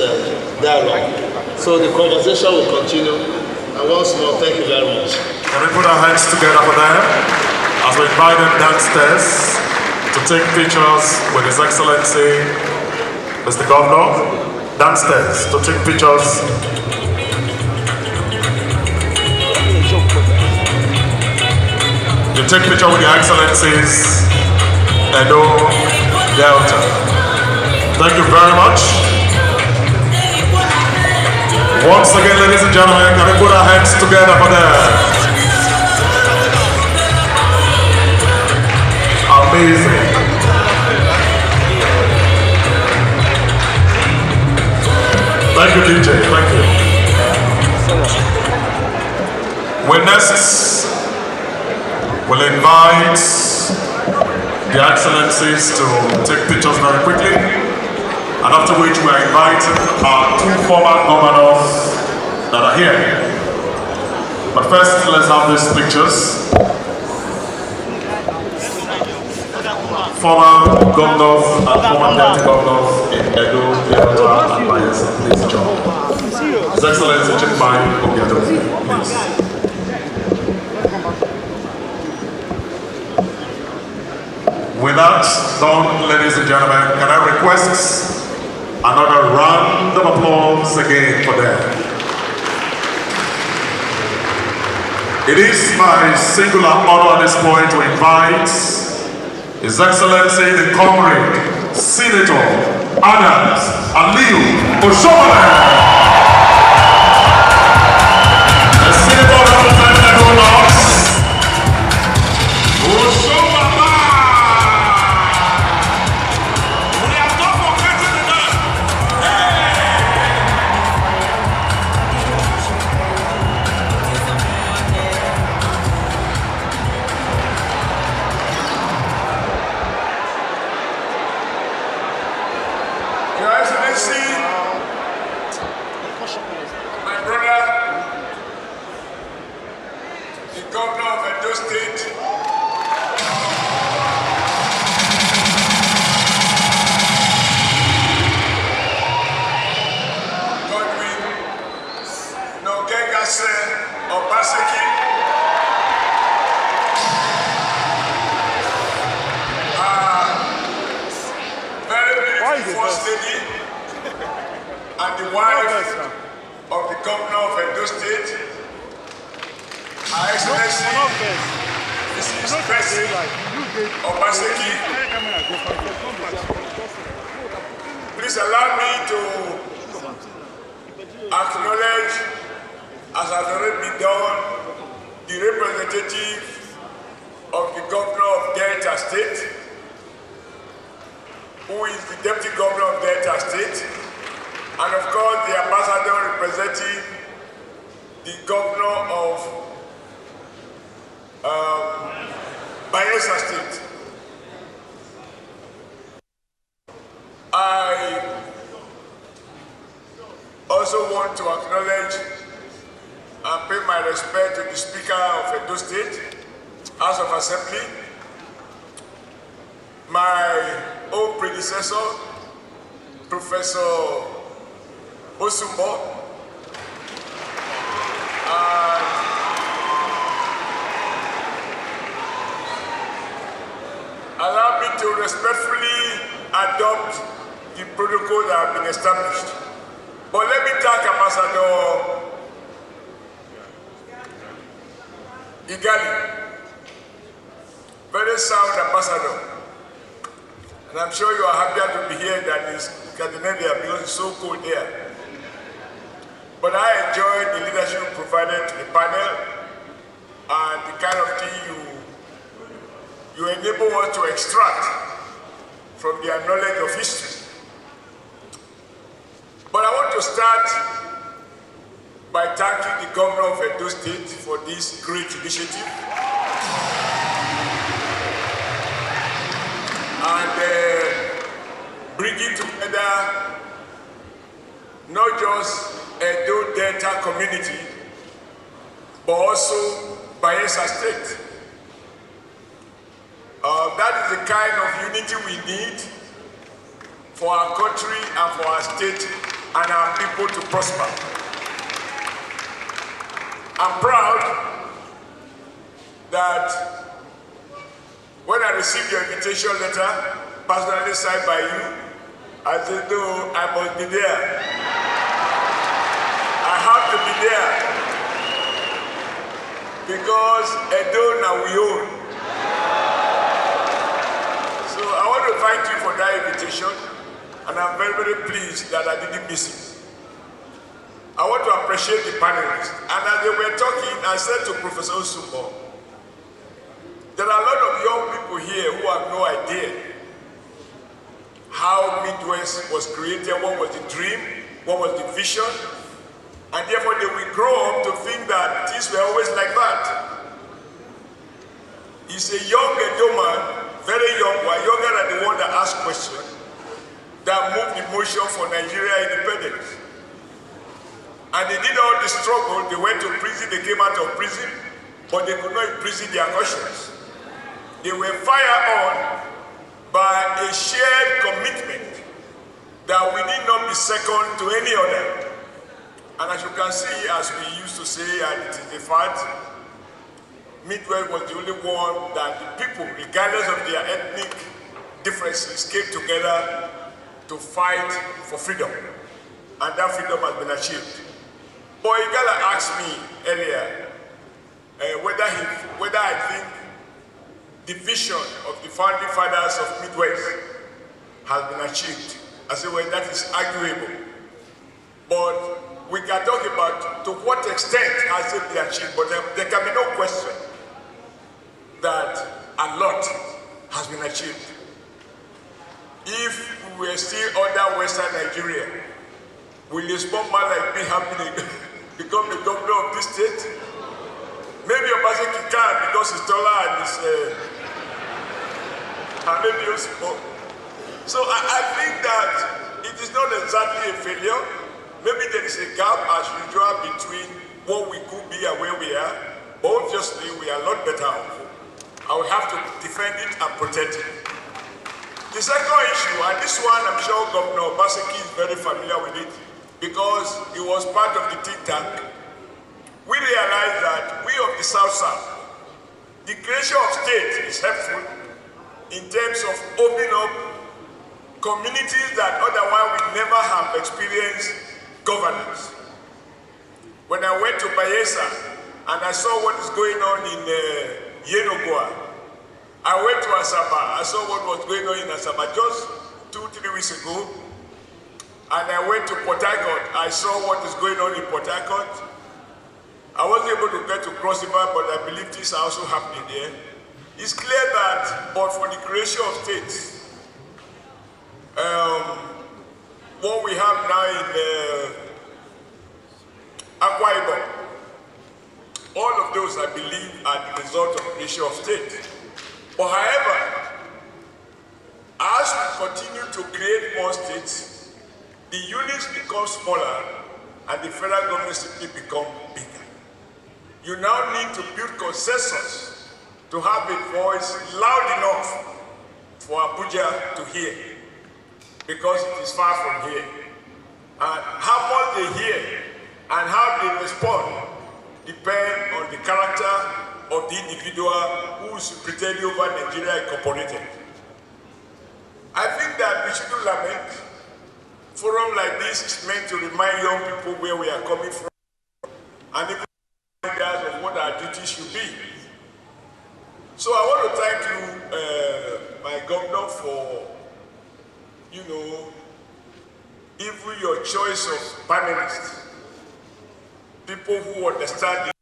dialogue. So the conversation will continue. And once more, thank you very much. Can we put our hands together for them as we invite them downstairs to take pictures with His Excellency, Mr. Governor, downstairs to take pictures. You take picture with Your Excellencies, Edo, Delta. Thank you very much. Once again, ladies and gentlemen, can we put our hands together for them? Amazing. Thank you, DJ. Thank you. We next will invite the Excellencies to take pictures very quickly, and after which we are inviting our two former governors that are here. But first, let's have these pictures. Former governors and former deputy governors in Edo, Delta, and Bayelsa. Please join. His Excellency Chikpai Obiado, please. With that done, ladies and gentlemen, can I request another round of applause again for them? It is my singular honor at this point to invite His Excellency the Comrade Senator Adams Aliu Oshomole, the Senator representing Edo North. And the wife of the governor of Edo State, Her Excellency Mrs. Bessie Obaseki. Please allow me to acknowledge, as has already been done, the representative of the governor of Delta State, who is the deputy governor of Delta State, and of course the ambassador representing the governor of Bayelsa State. I also want to acknowledge and pay my respect to the Speaker of Edo State, House of Assembly, my own predecessor, Professor Osumbo, and allow me to respectfully adopt the protocol that have been established. But let me thank Ambassador Igali, very sound ambassador. And I'm sure you are happier to be here than in Scandinavia because it's so cold here. But I enjoyed the leadership you provided to the panel and the kind of thing you enable us to extract from their knowledge of history. But I want to start by thanking the governor of Edo State for this great initiative. And bringing together not just Edo Delta community, but also Bayelsa State. That is the kind of unity we need for our country and for our state and our people to prosper. I'm proud that when I received your invitation letter, personally signed by you, I said, no, I must be there. I have to be there. Because Edo now we own. So I want to thank you for that invitation, and I'm very, very pleased that I didn't miss it. I want to appreciate the panelists. And as they were talking, I said to Professor Osumbo, there are a lot of young people here who have no Midwest was created, what was the dream, what was the vision, and therefore they will grow up to think that things were always like that. He's a young Edo man, very young, younger than the one that asked questions, that moved the motion for Nigeria independence. And they did all the struggle, they went to prison, they came out of prison, but they could not imprison their conscience. They were fired on by a shared commitment that we need not be second to any other. And as you can see, as we used to say, and it is a fact, Midwest was the only one that the people, regardless of their ethnic differences, came together to fight for freedom. And that freedom has been achieved. But Igala asked me earlier whether I think the vision of the founding fathers of Midwest has been achieved. I said, well, that is arguable. But we can talk about to what extent has it been achieved, but there can be no question that a lot has been achieved. If we were still under Western Nigeria, will a small man like me happily become the governor of this state? Maybe Obaseki can because he's taller and maybe also. So I think that it is not exactly a failure. Maybe there is a gap as usual between what we could be and where we are. But obviously we are a lot better off. I will have to defend it and protect it. The second issue, and this one I'm sure Governor Obaseki is very familiar with it because he was part of the think tank. We realized that we of the South-South, the creation of state is helpful in terms of opening up communities that otherwise would never have experienced governance. When I went to Bayelsa and I saw what is going on in Yenagoa, I went to Asaba, I saw what was going on in Asaba just 2-3 weeks ago, and I went to Port Harcourt, I saw what is going on in Port Harcourt. I wasn't able to get to Cross River, but I believe things are also happening there. It's clear that, but for the creation of states, what we have now in Akwa Ibom, all of those, I believe, are the result of creation of state. But however, as we continue to create more states, the units become smaller and the federal government simply become bigger. You now need to build consensus to have a voice loud enough for Abuja to hear, because it is far from here. And how much they hear and how they respond depend on the character of the individual who is pretending over Nigeria Incorporated. I think that we shouldn't lament. Forum like this is meant to remind young people where we are coming from and even of what our duty should be. So I want to thank you, my governor, for, even your choice of panelists, people who understand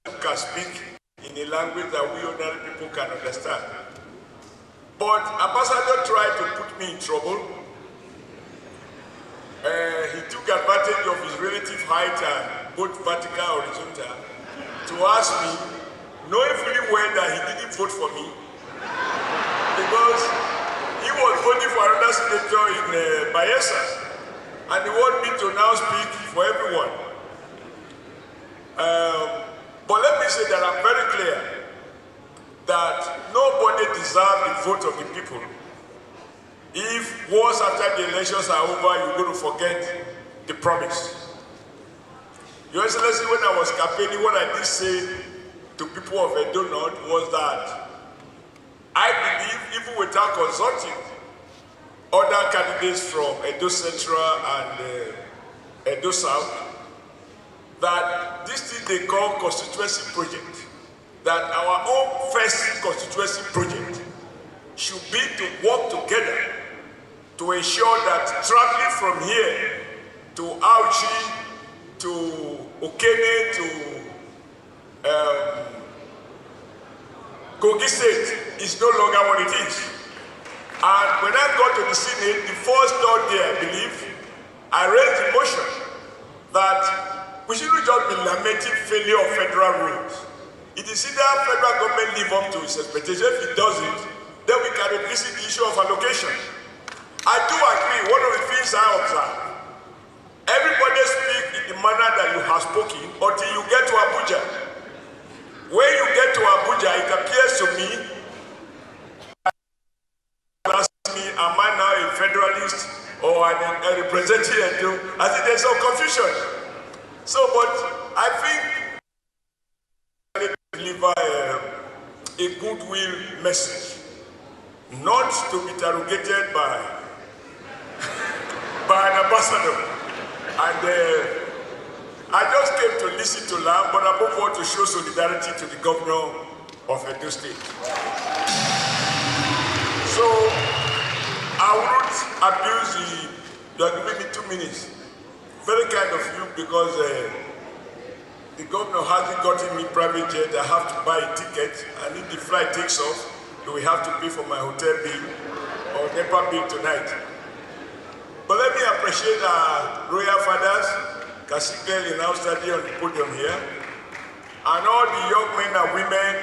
who can speak in a language that we ordinary people can understand. But Ambassador tried to put me in trouble. He took advantage of his relative height and both vertical and horizontal to ask me, knowing fully well that he didn't vote for me, because he was voting for another senator in Bayelsa, and he wanted me to now speak for everyone. But let me say that I'm very clear that nobody deserves the vote of the people. If once after the elections are over, you're going to forget the promise. Your Excellency, when I was campaigning, what I did say to people of Edo North was that I believe, even without consulting other candidates from Edo Central and Edo South, that this thing they call constituency project, that our own first constituency project should be to work together to ensure that traveling from here to Auchi, to Okene, to Kogi State is no longer what it is. And when I got to the Senate, the first thought there, I believe, I raised the motion that we shouldn't just be lamenting failure of federal rules. It is either federal government live up to its expectation. If it doesn't, then we can revisit the issue of allocation. I do agree, one of the things I observe, everybody speak in the manner that you have spoken until you get to Abuja. When you get to Abuja, it appears to me, am I now a federalist or a representative? I think there's some confusion. So, but I think deliver a goodwill message, not to be interrogated by an ambassador. And I just came to listen to learn, but above all to show solidarity to the governor of Edo State. So I won't abuse you are giving me 2 minutes. Very kind of you, because the governor hasn't gotten me private jet. I have to buy a ticket, and if the flight takes off, you will have to pay for my hotel bill or NEPA bill tonight. But let me appreciate our royal fathers, Kasikeli now studying on the podium here, and all the young men and women.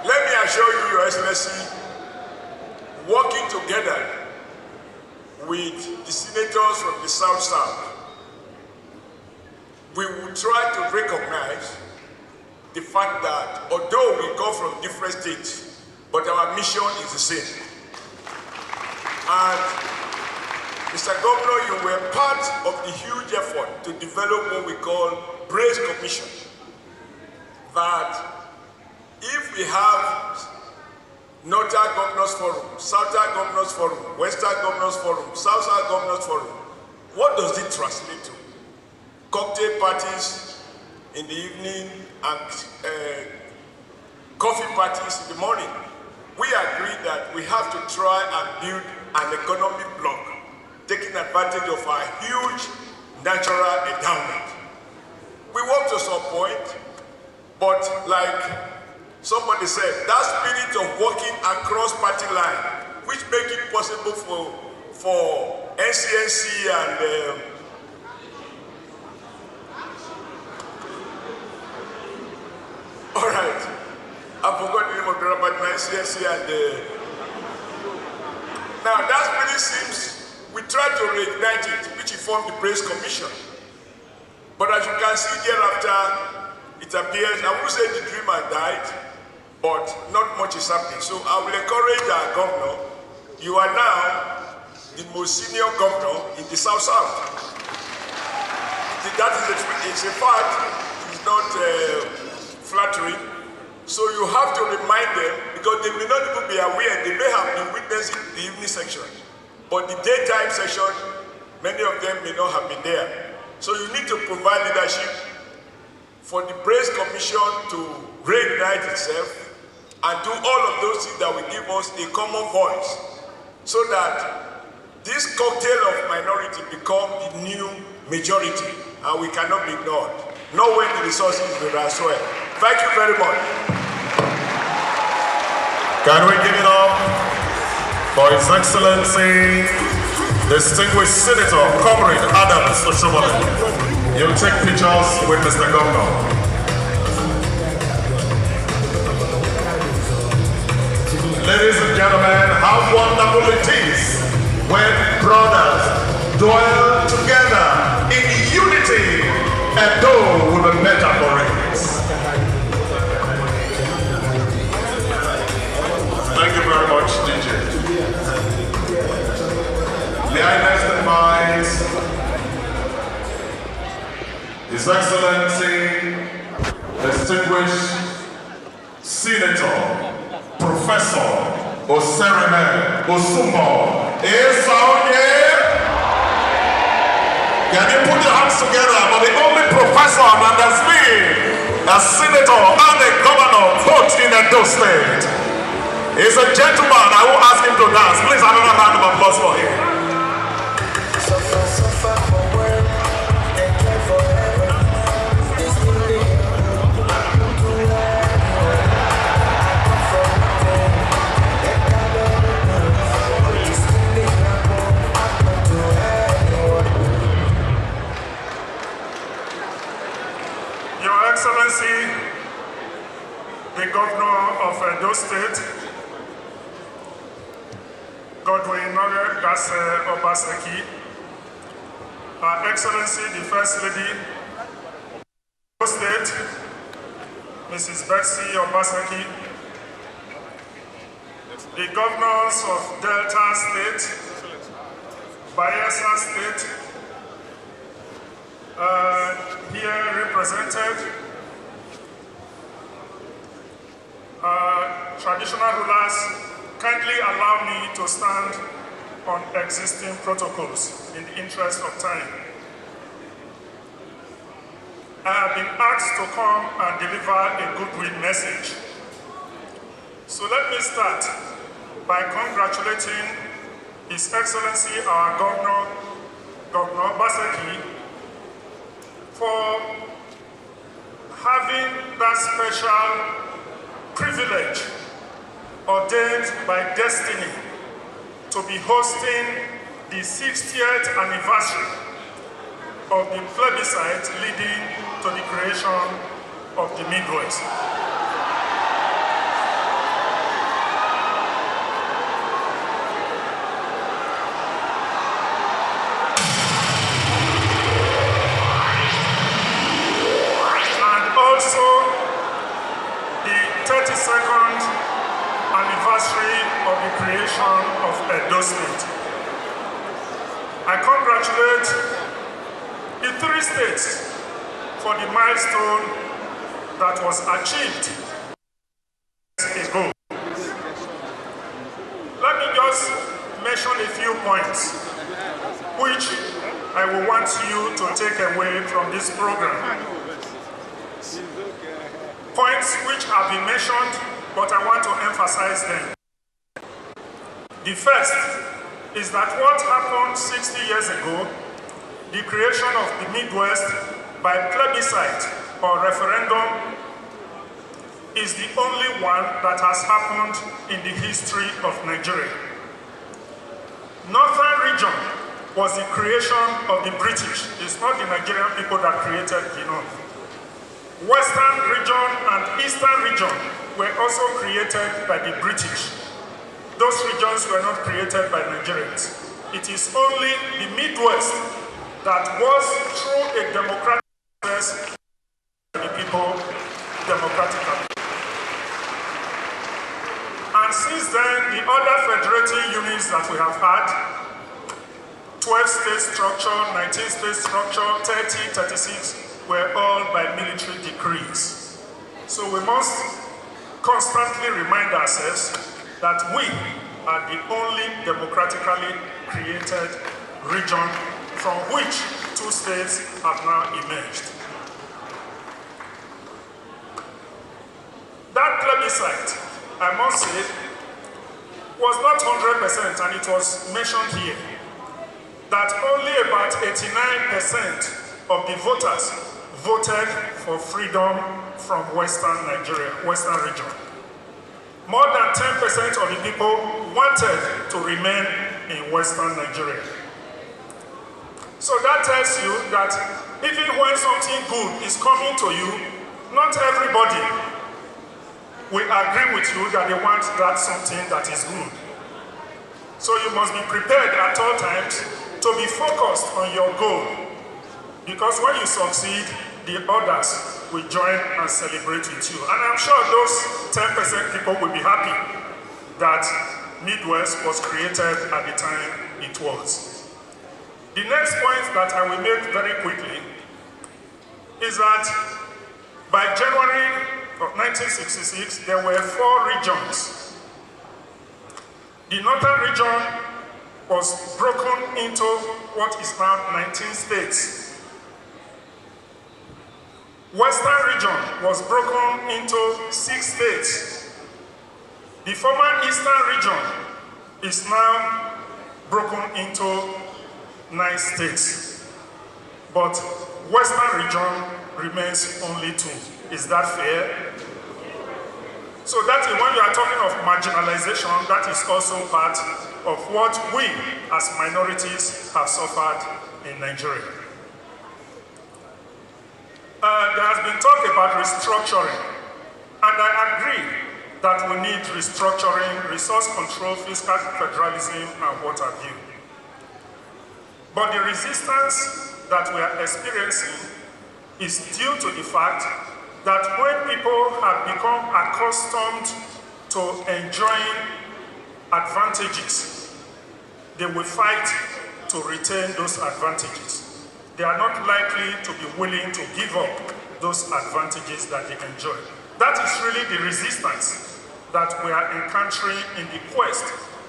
Let me assure you, Your Excellency, working together with the senators from the South, we will try to recognize the fact that although we come from different states, but our mission is the same. And Mr. Governor, you were part of the huge effort to develop what we call Brace Commission. That if we have Northern Governors Forum, Southern Governors Forum, Western Governors Forum, Southern Governors Forum, what does it translate to? Cocktail parties in the evening and coffee parties in the morning. We agree that we have to try and build an economic bloc, taking advantage of our huge natural endowment. We work to some point, but like somebody said, that spirit of working across party line, which make it possible for NCNC and all right, I forgot the name of the rabbi, NCNC and now that spirit seems, we try to reignite it, which formed the Brace Commission. But as you can see thereafter, it appears, I would say the dream had died, but not much is happening. So I will encourage our governor. You are now the most senior governor in the South. That is a fact. It's not flattering. So you have to remind them, because they may not even be aware. They may have been witnessing the evening section, but the daytime session, many of them may not have been there. So you need to provide leadership for the Brace Commission to reignite itself and do all of those things that will give us a common voice, so that this cocktail of minority become the new majority, and we cannot be ignored. Not when the resources will as well. Thank you very much. Can we give it up for His Excellency, distinguished Senator, Comrade Adams Oshomole. You'll take pictures with Mr. Governor. Ladies and gentlemen, how wonderful it is when brothers dwell together in unity, and though with a metaphor. Thank you very much, DJ. May I next invite His Excellency, distinguished Senator, Professor Osereme Osumbo Esaonye. Can you put your hands together for the only professor that has been a senator and a governor both in Edo State? He's a gentleman. I will ask him to dance. Please, another round of applause for him. Suffer for work, and care forever. This thing Your Excellency, the Governor of Edo State, Godwin Gase Obaseki, Her Excellency, the First Lady of Edo State, Mrs. Betsy Obaseki, the governors of Delta State, Bayelsa State, here represented, traditional rulers, kindly allow me to stand on existing protocols in the interest of time. I have been asked to come and deliver a goodwill message. So let me start by congratulating His Excellency, our Governor, Governor Obaseki, for having that special privilege ordained by destiny to be hosting the 60th anniversary of the plebiscite leading to the creation of the Midwest. Also, the 32nd anniversary of the creation of Edo State. I congratulate the 3 states for the milestone that was achieved ago. Let me just mention a few points which I will want you to take away from this program. Points which have been mentioned, but I want to emphasize them. The first is that what happened 60 years ago, the creation of the Midwest by plebiscite or referendum, is the only one that has happened in the history of Nigeria. Northern region was the creation of the British. It's not the Nigerian people that created the North. Western region and Eastern region were also created by the British. Those regions were not created by Nigerians. It is only the Midwest that was through a democratic process by the people democratically. And since then, the other federating units that we have had, 12-state structure, 19-state structure, 30, 36, were all by military decrees. So we must constantly remind ourselves that we are the only democratically created region from which 2 states have now emerged. That plebiscite, I must say, was not 100%, and it was mentioned here, that only about 89% of the voters voted for freedom from Western Nigeria, Western region. More than 10% of the people wanted to remain in Western Nigeria. So that tells you that even when something good is coming to you, not everybody will agree with you that they want that something that is good. So you must be prepared at all times to be focused on your goal. Because when you succeed, the others will join and celebrate with you. And I'm sure those 10% people will be happy that Midwest was created at the time it was. The next point that I will make very quickly is that by January of 1966, there were 4 regions. The Northern region was broken into what is now 19 states. Western region was broken into 6 states. The former Eastern region is now broken into 9 states. But Western region remains only 2. Is that fair? So that is when you are talking of marginalization, that is also part of what we as minorities have suffered in Nigeria. There has been talk about restructuring, and I agree that we need restructuring, resource control, fiscal federalism, and what have you. But the resistance that we are experiencing is due to the fact that when people have become accustomed to enjoying advantages, they will fight to retain those advantages. They are not likely to be willing to give up those advantages that they enjoy. That is really the resistance that we are encountering in the quest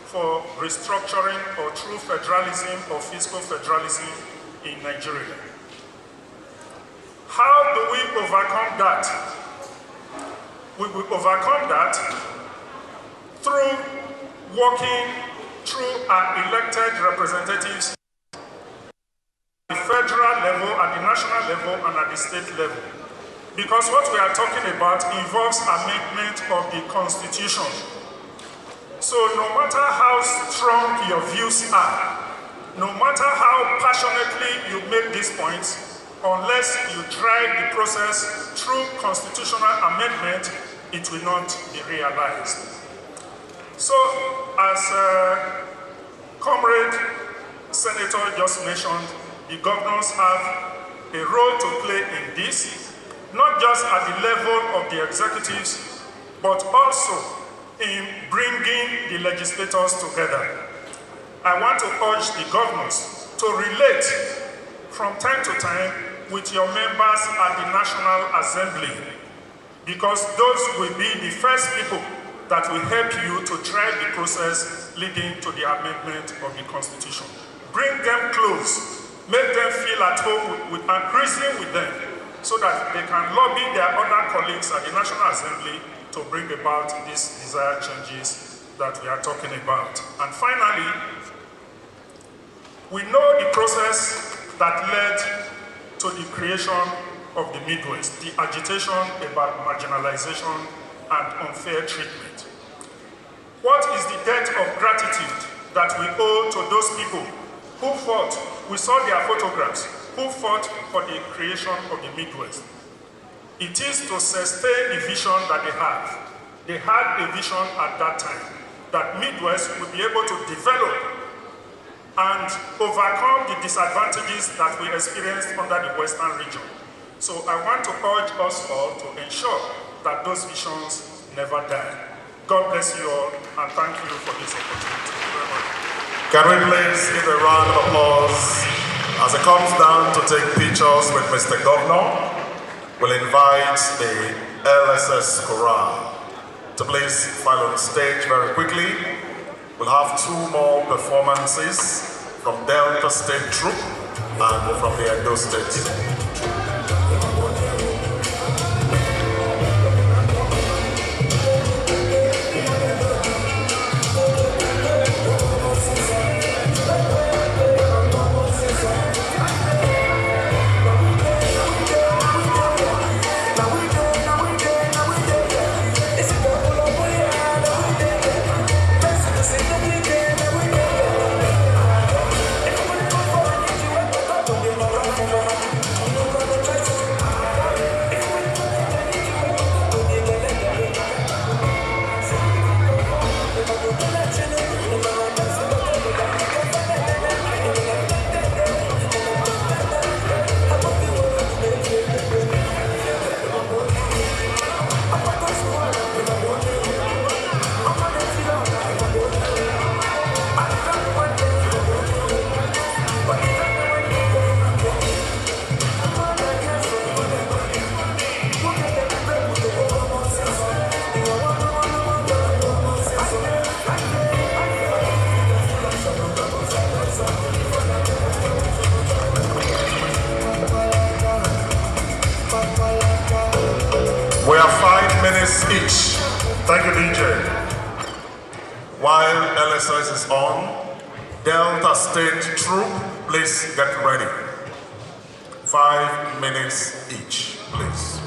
for restructuring or true federalism or fiscal federalism in Nigeria. How do we overcome that? We will overcome that through working through our elected representatives at the federal level, at the national level, and at the state level. Because what we are talking about involves amendment of the Constitution. So no matter how strong your views are, no matter how passionately you make these points, unless you drive the process through constitutional amendment, it will not be realized. So, as Comrade Senator just mentioned, the governors have a role to play in this, not just at the level of the executives, but also in bringing the legislators together. I want to urge the governors to relate from time to time with your members at the National Assembly, because those will be the first people that will help you to drive the process leading to the amendment of the Constitution. Bring them close, make them feel at home and reason with them so that they can lobby their other colleagues at the National Assembly to bring about these desired changes that we are talking about. And finally, we know the process that led to the creation of the Midwest, the agitation about marginalization and unfair treatment. What is the debt of gratitude that we owe to those people who fought? We saw their photographs, who fought for the creation of the Midwest. It is to sustain the vision that they have. They had a vision at that time that Midwest would be able to develop and overcome the disadvantages that we experienced under the Western region. So I want to urge us all to ensure that those visions never die. God bless you all, and thank you for this opportunity. Thank you very much. Can we please give a round of applause as he comes down to take pictures with Mr. Governor? We'll invite the LSS Chorale to please file on stage very quickly. We'll have two more performances from Delta State Troop and from the Edo State. We have 5 minutes each. Thank you, DJ. While LSS is on, Delta State Troop, please get ready. 5 minutes each, please.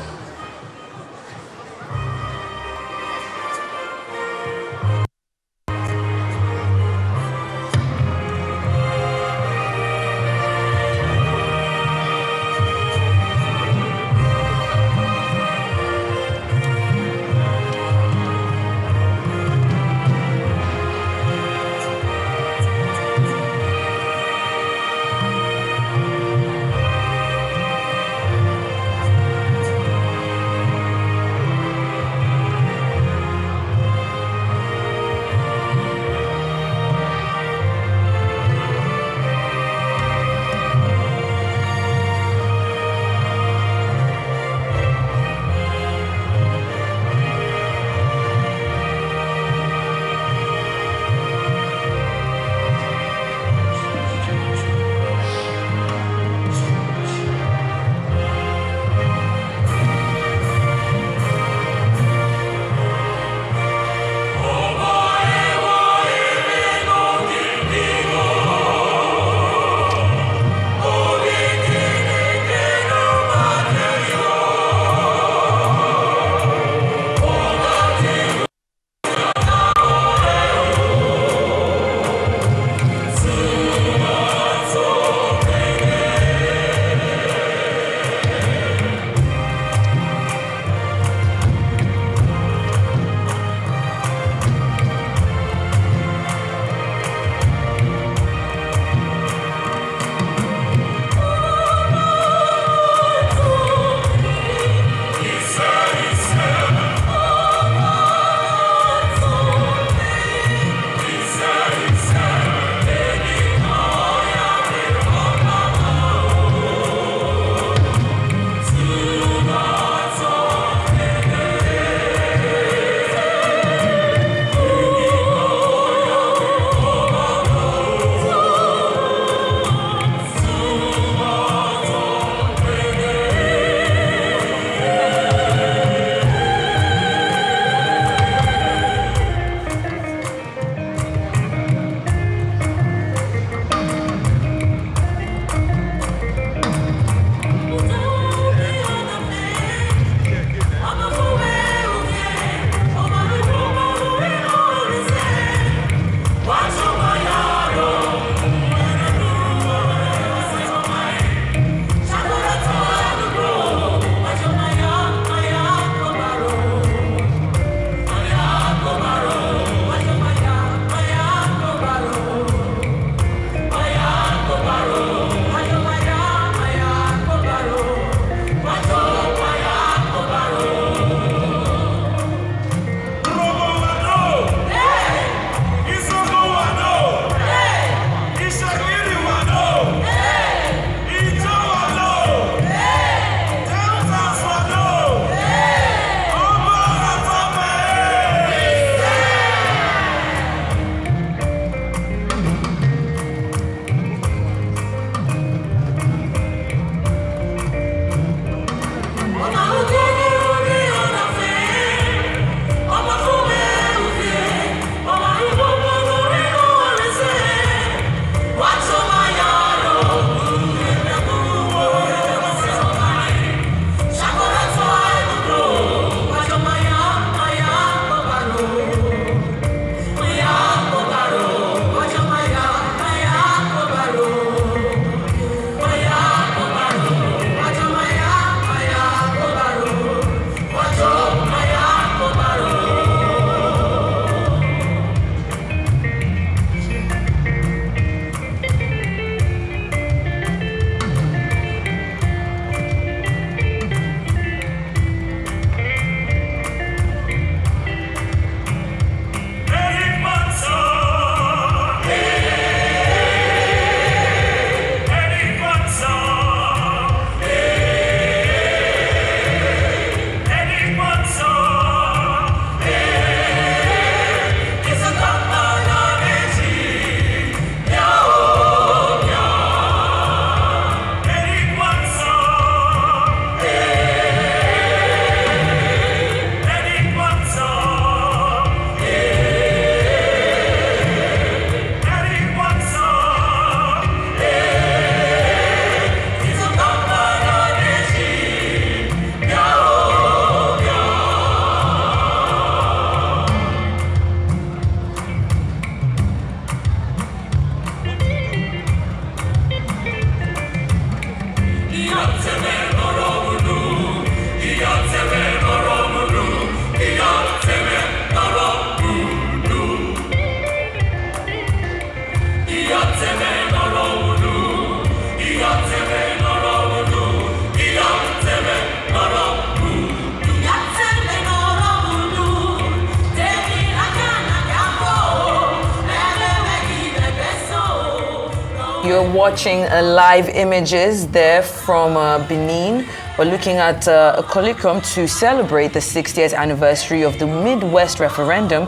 You're watching live images there from Benin. We're looking at a colloquium to celebrate the 60th anniversary of the Midwest Referendum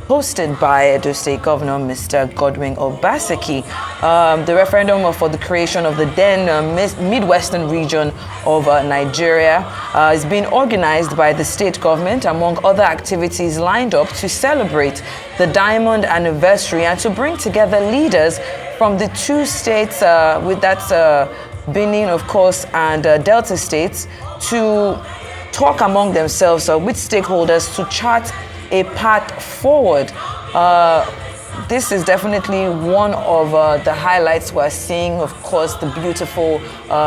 hosted by Edo State Governor Mr. Godwin Obaseki. The referendum for the creation of the then Midwestern region of Nigeria is being organized by the state government, among other activities lined up to celebrate the Diamond Anniversary and to bring together leaders from the two states, with that Benin, of course, and Delta states, to talk among themselves with stakeholders to chart a path forward. This is definitely one of the highlights we're seeing. Of course, the beautiful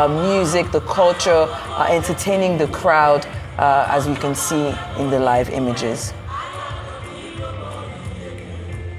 music, the culture, entertaining the crowd, as you can see in the live images.